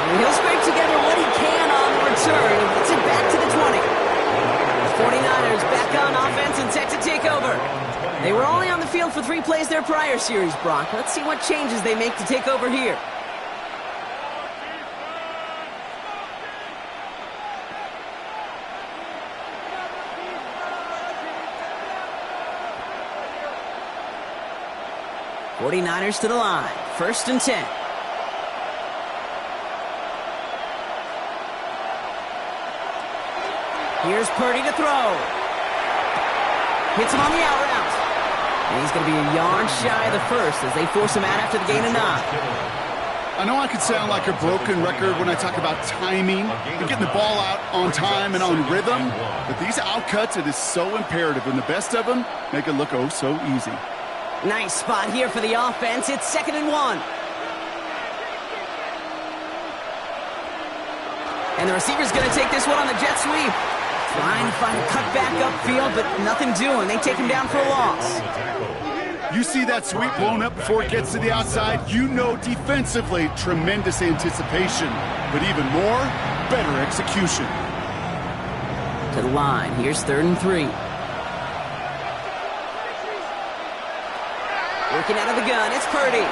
And he'll scrape together what he can on the return and gets it back to the 20. 49ers back on offense and set to take over. They were only on the field for 3 plays their prior series, Brock. Let's see what changes they make to take over here. '49ers to the line. 1st and 10. Here's Purdy to throw. Hits him on the out route. And he's going to be a yard shy of the first as they force him out after the gain of 9. I know I could sound like a broken record when I talk about timing and getting the ball out on time and on rhythm, but these outcuts, it is so imperative, and the best of them make it look oh so easy. Nice spot here for the offense. It's 2nd and 1. And the receiver's going to take this one on the jet sweep. Trying to find a cut back upfield, but nothing doing. They take him down for a loss. You see that sweep blown up before it gets to the outside, you know defensively, tremendous anticipation. But even more, better execution. To the line. Here's 3rd and 3. Working out of the gun. It's Purdy.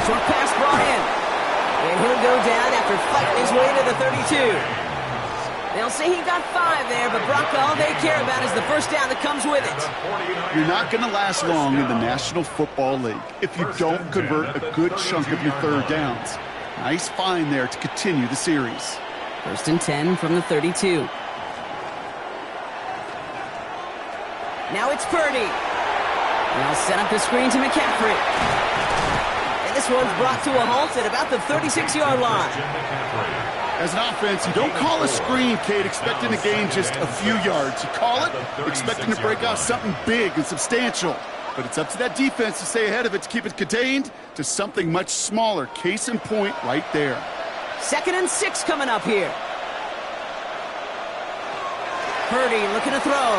Short pass brought in. And he'll go down after fighting his way to the 32. They'll say he got 5 there, but Brock, all they care about is the first down that comes with it. You're not going to last long in the National Football League if you don't convert a good chunk of your 3rd downs. Nice find there to continue the series. 1st and 10 from the 32. Now it's Purdy. And they'll set up the screen to McCaffrey. And this one's brought to a halt at about the 36-yard line. As an offense, you don't call a screen, Kate, expecting to gain just a few yards. You call it expecting to break out something big and substantial. But it's up to that defense to stay ahead of it, to keep it contained to something much smaller. Case in point right there. 2nd and 6 coming up here. Purdy looking to throw.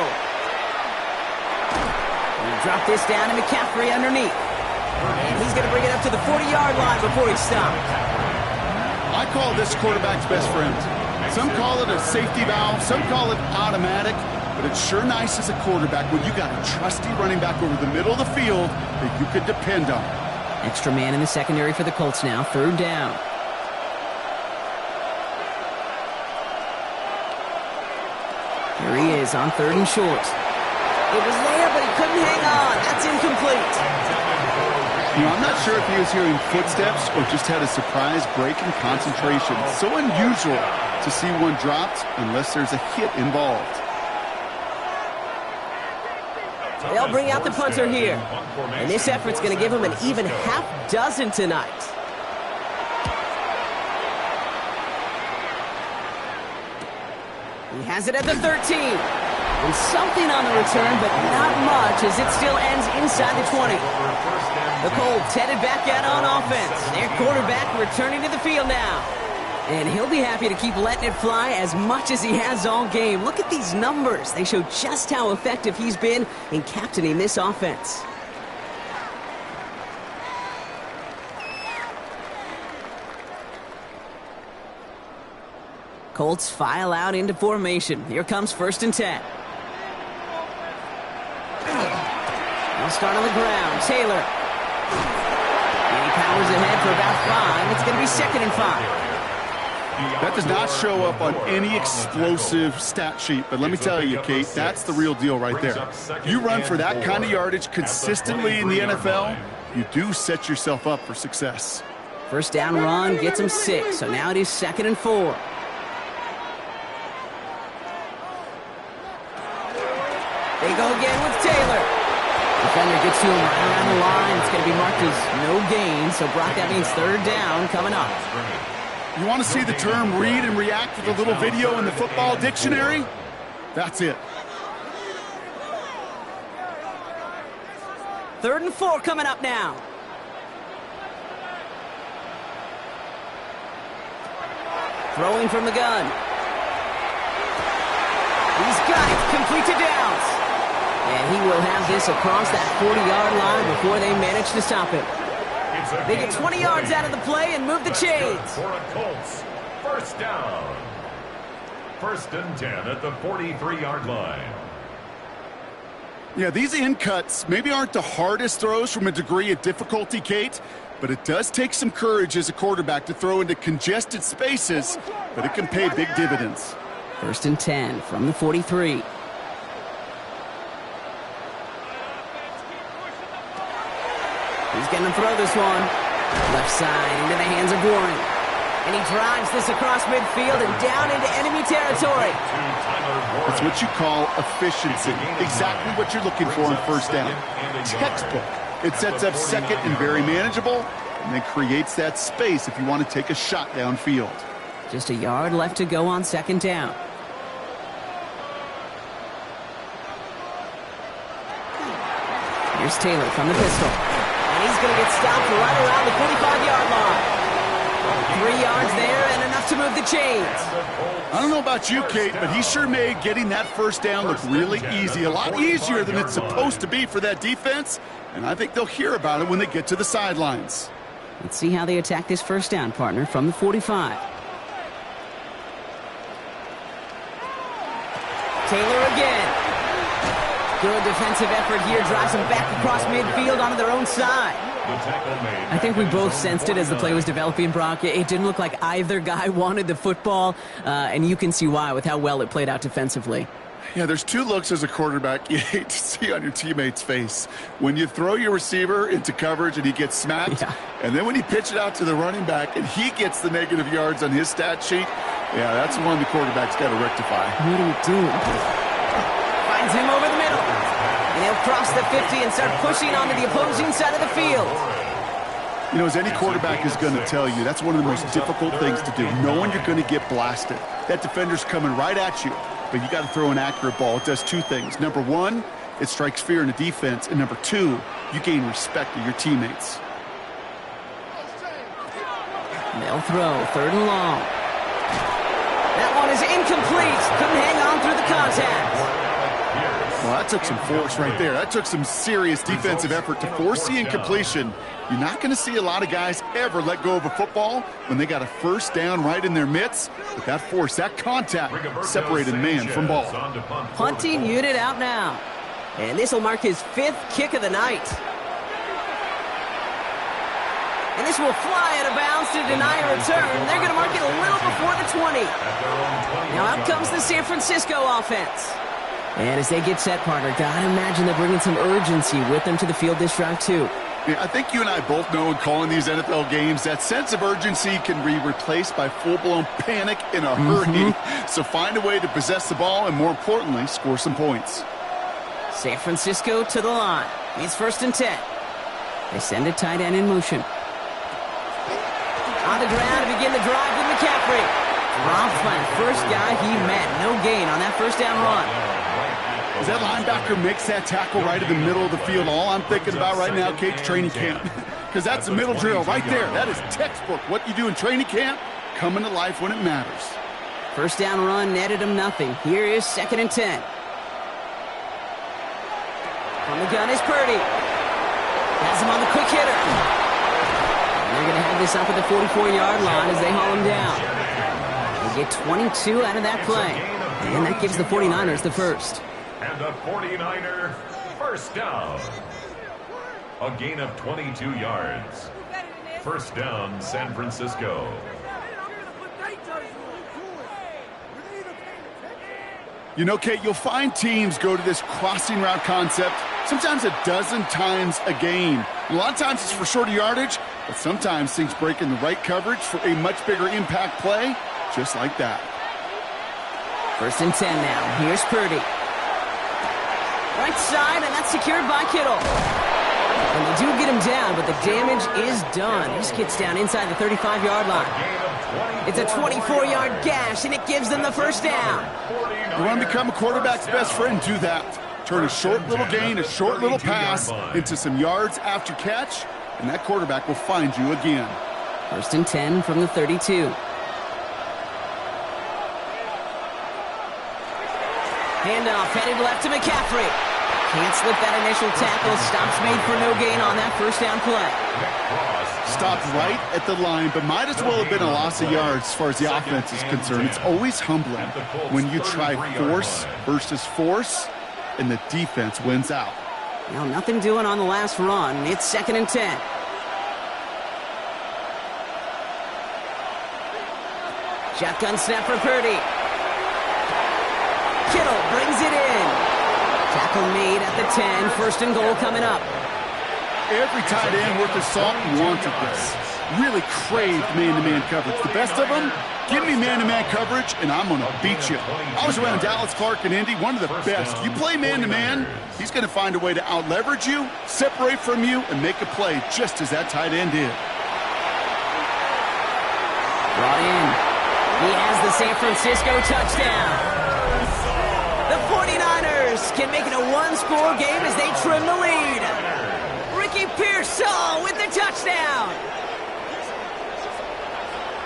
He'll drop this down to McCaffrey underneath. And he's going to bring it up to the 40-yard line before he's stopped. I call this quarterback's best friend. Some call it a safety valve, some call it automatic, but it's sure nice as a quarterback when you got a trusty running back over the middle of the field that you could depend on. Extra man in the secondary for the Colts now, 3rd down. Here he is on 3rd and short. It was there, but he couldn't hang on. That's incomplete. You know, I'm not sure if he was hearing footsteps or just had a surprise break in concentration. It's so unusual to see one dropped unless there's a hit involved. They'll bring out the punter here. And this effort's going to give him an even half dozen tonight. He has it at the 13. And something on the return, but not much as it still ends inside the 20. The Colts headed back out on offense. Their quarterback returning to the field now. And he'll be happy to keep letting it fly as much as he has all game. Look at these numbers. They show just how effective he's been in captaining this offense. Colts file out into formation. Here comes 1st and 10. They'll start on the ground. Taylor. And he powers ahead for about 5. It's going to be 2nd and 5. That does not show up on any explosive stat sheet, but let me tell you, Kate, that's the real deal right there. You run for that kind of yardage consistently in the NFL, you do set yourself up for success. 1st down run gets him 6, so now it is 2nd and 4. They go again with Taylor. Defender gets to him right around the line. It's going to be marked as no gain, so Brock, that means 3rd down coming up. You want to see the term read and react with a little video in the football dictionary? That's it. 3rd and 4 coming up now. Throwing from the gun. He's got it. Complete to Downs. And he will have this across that 40-yard line before they manage to stop him. They get 20 yards out of the play and move the chains. For a Colts, 1st down. 1st and 10 at the 43-yard line. Yeah, these in cuts maybe aren't the hardest throws from a degree of difficulty, Kate, but it does take some courage as a quarterback to throw into congested spaces, but it can pay big dividends. 1st and 10 from the 43. He's going to throw this one. Left side into the hands of Warren. And he drives this across midfield and down into enemy territory. That's what you call efficiency. Exactly what you're looking for in 1st down. Textbook. It sets up 2nd and very manageable, and then creates that space if you want to take a shot downfield. Just a yard left to go on 2nd down. Here's Taylor from the pistol. And he's going to get stopped right around the 45-yard line. 3 yards there and enough to move the chains. I don't know about you, Kate, but he sure made getting that 1st down look really easy. A lot easier than it's supposed to be for that defense. And I think they'll hear about it when they get to the sidelines. Let's see how they attack this 1st down, partner, from the 45. Taylor again. Good defensive effort here. Drives them back across midfield onto their own side. I think we both sensed it as the play was developing, Brock. It didn't look like either guy wanted the football, and you can see why with how well it played out defensively. Yeah, there's 2 looks as a quarterback you hate to see on your teammate's face. When you throw your receiver into coverage and he gets smacked, and then when you pitch it out to the running back and he gets the negative yards on his stat sheet, yeah, that's one the quarterback's got to rectify. What are you doing? Finds him over the middle. And he'll cross the 50 and start pushing onto the opposing side of the field. You know, as any quarterback is going to tell you, that's one of the most difficult things to do, knowing you're going to get blasted. That defender's coming right at you, but you got to throw an accurate ball. It does two things. Number one, it strikes fear in the defense, and number two, you gain respect of your teammates. They'll throw, 3rd and long. That one is incomplete. Couldn't hang on through the contact. Well, that took some force right there. That took some serious defensive effort to force the incompletion. You're not going to see a lot of guys ever let go of a football when they got a first down right in their midst. But that force, that contact, separated man from ball. Punting unit out now. And this will mark his 5th kick of the night. And this will fly out of bounds to deny a return. They're going to mark it a little before the 20. Now out comes the San Francisco offense. And as they get set, partner, gotta imagine they're bringing some urgency with them to the field this drive, too. Yeah, I think you and I both know in calling these NFL games that sense of urgency can be replaced by full-blown panic in a hurry. So find a way to possess the ball and, more importantly, score some points. San Francisco to the line. It's 1st and 10. They send a tight end in motion. On the ground to begin the drive with McCaffrey. Dropped by the first guy he met. No gain on that first down run. As that linebacker makes that tackle right in the middle of the field, all I'm thinking about right now, Kate, training camp. Because that's the middle drill right there. That is textbook. What you do in training camp, coming to life when it matters. First down run netted him nothing. Here is 2nd and 10. From the gun is Purdy. Has him on the quick hitter. And they're going to have this up at the 44-yard line as they haul him down. They get 22 out of that play. And that gives the 49ers the first. And the 49er first down. A gain of 22 yards. First down, San Francisco. You know, Kate, you'll find teams go to this crossing route concept sometimes a dozen times a game. A lot of times it's for shorter yardage, but sometimes things break in the right coverage for a much bigger impact play, just like that. 1st and 10 now. Here's Purdy. Right side, and that's secured by Kittle. And they do get him down, but the damage is done. He just gets down inside the 35-yard line. It's a 24-yard gash, and it gives them the first down. You want to become a quarterback's best friend, do that. Turn a short little gain, a short little pass into some yards after catch, and that quarterback will find you again. 1st and 10 from the 32. Handoff headed left to McCaffrey. Can't slip that initial tackle. Stops made for no gain on that first down play. Stopped right at the line, but might as well have been a loss of yards as far as the offense is concerned. It's always humbling when you try force versus force, and the defense wins out. Now, nothing doing on the last run. It's 2nd and 10. Shotgun snap for Purdy. Kittle brings it in. Tackle made at the 10. 1st and goal coming up. Every tight end worth his salt wanted this. Really craved man-to-man coverage. The best of them, give me man-to-man coverage, and I'm going to beat you. I was around Dallas, Clark, and Indy, one of the best. You play man-to-man, he's going to find a way to out-leverage you, separate from you, and make a play just as that tight end did. Brought in. He has the San Francisco touchdown. The 49ers can make it a one-score game as they trim the lead. Ricky Pearsall with the touchdown.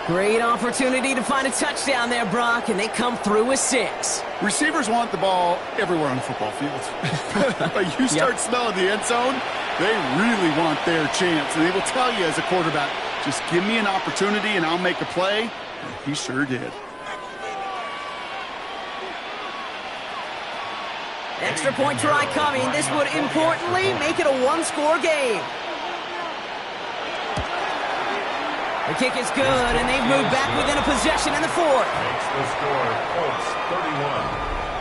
Great opportunity to find a touchdown there, Brock, and they come through with 6. Receivers want the ball everywhere on the football field. But you start smelling the end zone, they really want their chance. And they will tell you as a quarterback, just give me an opportunity and I'll make a play. And he sure did. Extra point try coming. This would importantly make it a one-score game. The kick is good, and they've moved back within a possession in the 4th. Makes the score Colts 31,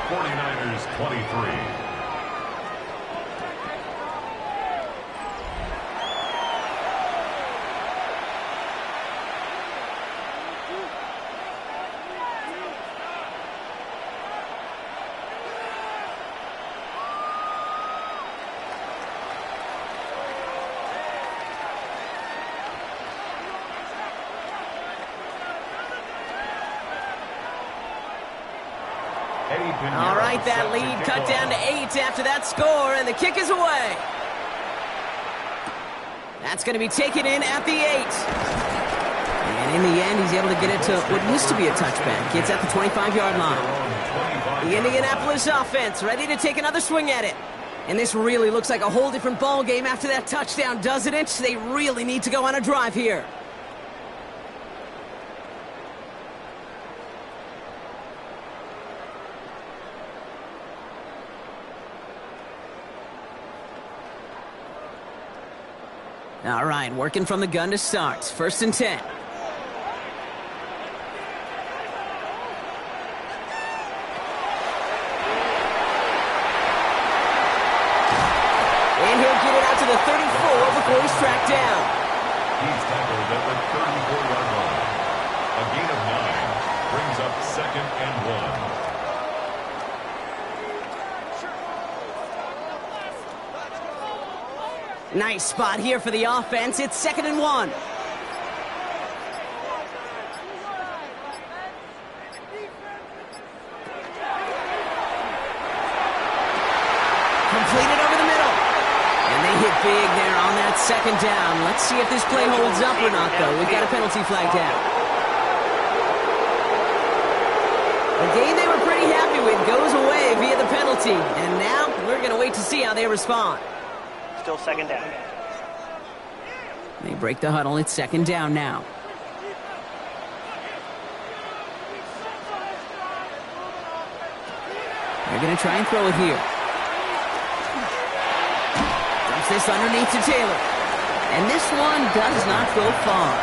49ers 23. All right, that lead cut down to 8 after that score, and the kick is away. That's going to be taken in at the 8. And in the end, he's able to get it to what used to be a touchback. It's at the 25-yard line. The Indianapolis offense ready to take another swing at it. And this really looks like a whole different ball game after that touchdown, doesn't it? They really need to go on a drive here. All right, working from the gun to start. 1st and 10. And he'll get it out to the 34 before he's tracked down. He's tackled at the 34-yard line. A gain of 9 brings up 2nd and 1. Nice spot here for the offense. It's 2nd and 1. Completed over the middle. And they hit big there on that 2nd down. Let's see if this play holds up or not, though. We've got a penalty flag down. A game they were pretty happy with goes away via the penalty. And now we're going to wait to see how they respond. Still 2nd down. They break the huddle. It's 2nd down now. They're going to try and throw it here. Dumps this underneath to Taylor. And this one does not go far.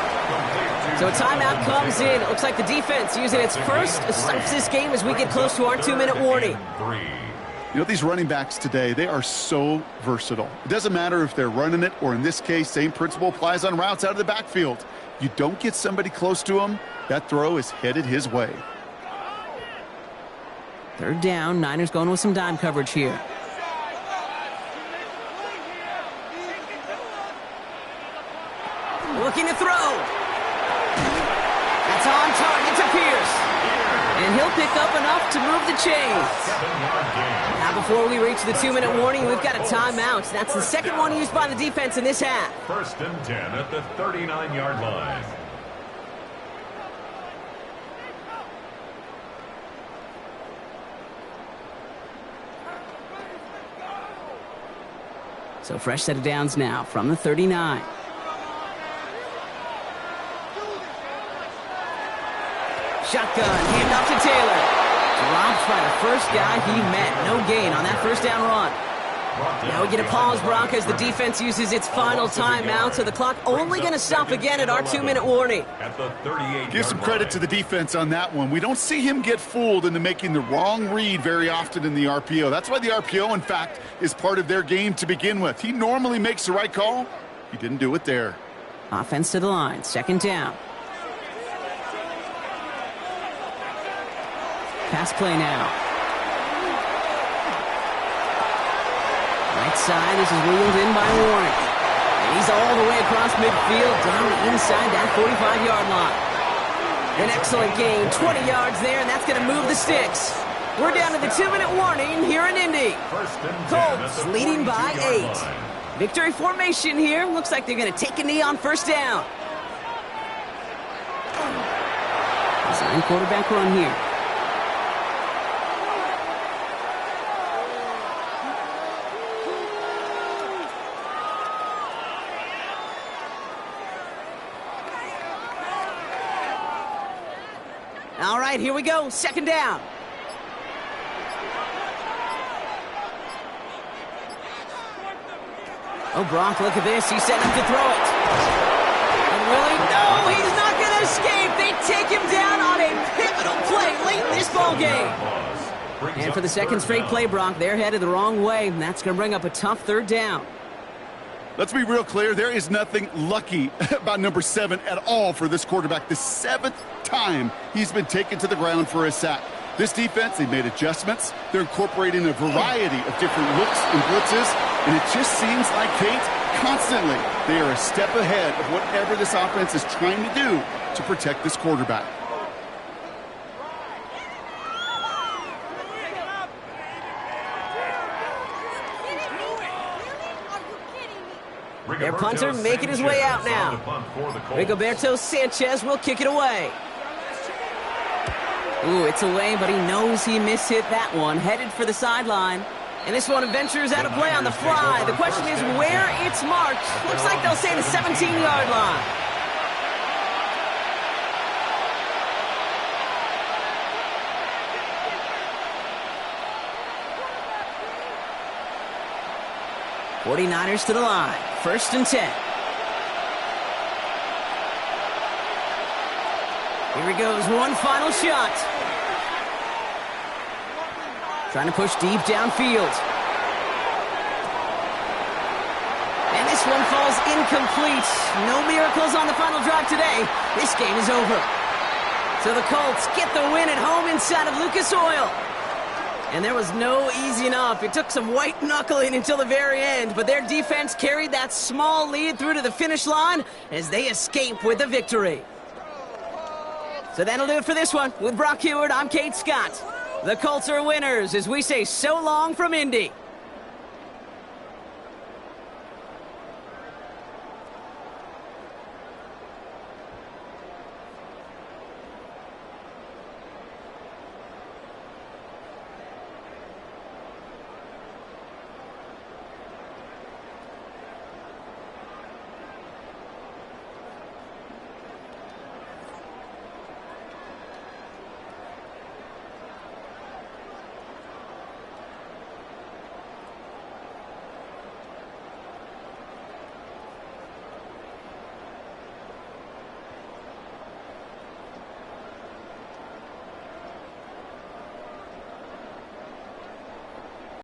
So a timeout comes in. It looks like the defense using its first stops this game as we get close to our 2-minute warning. You know, these running backs today, they are so versatile. It doesn't matter if they're running it or, in this case, same principle applies on routes out of the backfield. You don't get somebody close to him, that throw is headed his way. 3rd down. Niners going with some dime coverage here. Looking to throw. That's on target to Pierce. And he'll pick up enough to move the chains. Now, before we reach the 2-minute warning, we've got a timeout. That's the 2nd one used by the defense in this half. 1st and 10 at the 39-yard line. So fresh set of downs now from the 39. Shotgun, handoff to Taylor. Dropped by the first guy he met. No gain on that 1st down run. Now we get a pause, Brock, as the defense uses its final timeout, so the clock only going to stop again at our 2-minute warning. Give some credit to the defense on that one. We don't see him get fooled into making the wrong read very often in the RPO. That's why the RPO, in fact, is part of their game to begin with. He normally makes the right call. He didn't do it there. Offense to the line, 2nd down. Pass play now. Right side, this is wheeled in by Warren. And he's all the way across midfield, down inside that 45-yard line. An excellent gain, 20 yards there, and that's going to move the sticks. We're down to the 2-minute warning here in Indy. Colts leading by 8. Victory formation here. Looks like they're going to take a knee on 1st down. Design quarterback run here. All right, here we go. 2nd down. Oh, Brock, look at this. He's setting up to throw it. And really, no, he's not going to escape. They take him down on a pivotal play late in this ball game. And for the 2nd straight play, Brock, they're headed the wrong way, and that's going to bring up a tough 3rd down. Let's be real clear. There is nothing lucky about number 7 at all for this quarterback. The 7th time he's been taken to the ground for a sack. This defense, they made adjustments. They're incorporating a variety of different looks and blitzes, and it just seems like, Kate, constantly they are a step ahead of whatever this offense is trying to do to protect this quarterback. Their punter making his way out now. Rigoberto Sanchez will kick it away. Ooh, it's away, but he knows he mishit that one. Headed for the sideline. And this one ventures out of play on the fly. The question is where it's marked. Looks like they'll say the 17-yard line. '49ers to the line. 1st and 10. Here he goes. One final shot. Trying to push deep downfield. And this one falls incomplete. No miracles on the final drive today. This game is over. So the Colts get the win at home inside of Lucas Oil. And there was no easing up. It took some white knuckling until the very end, but their defense carried that small lead through to the finish line as they escape with the victory. So that'll do it for this one. With Brock Heward, I'm Kate Scott. The Colts are winners as we say so long from Indy.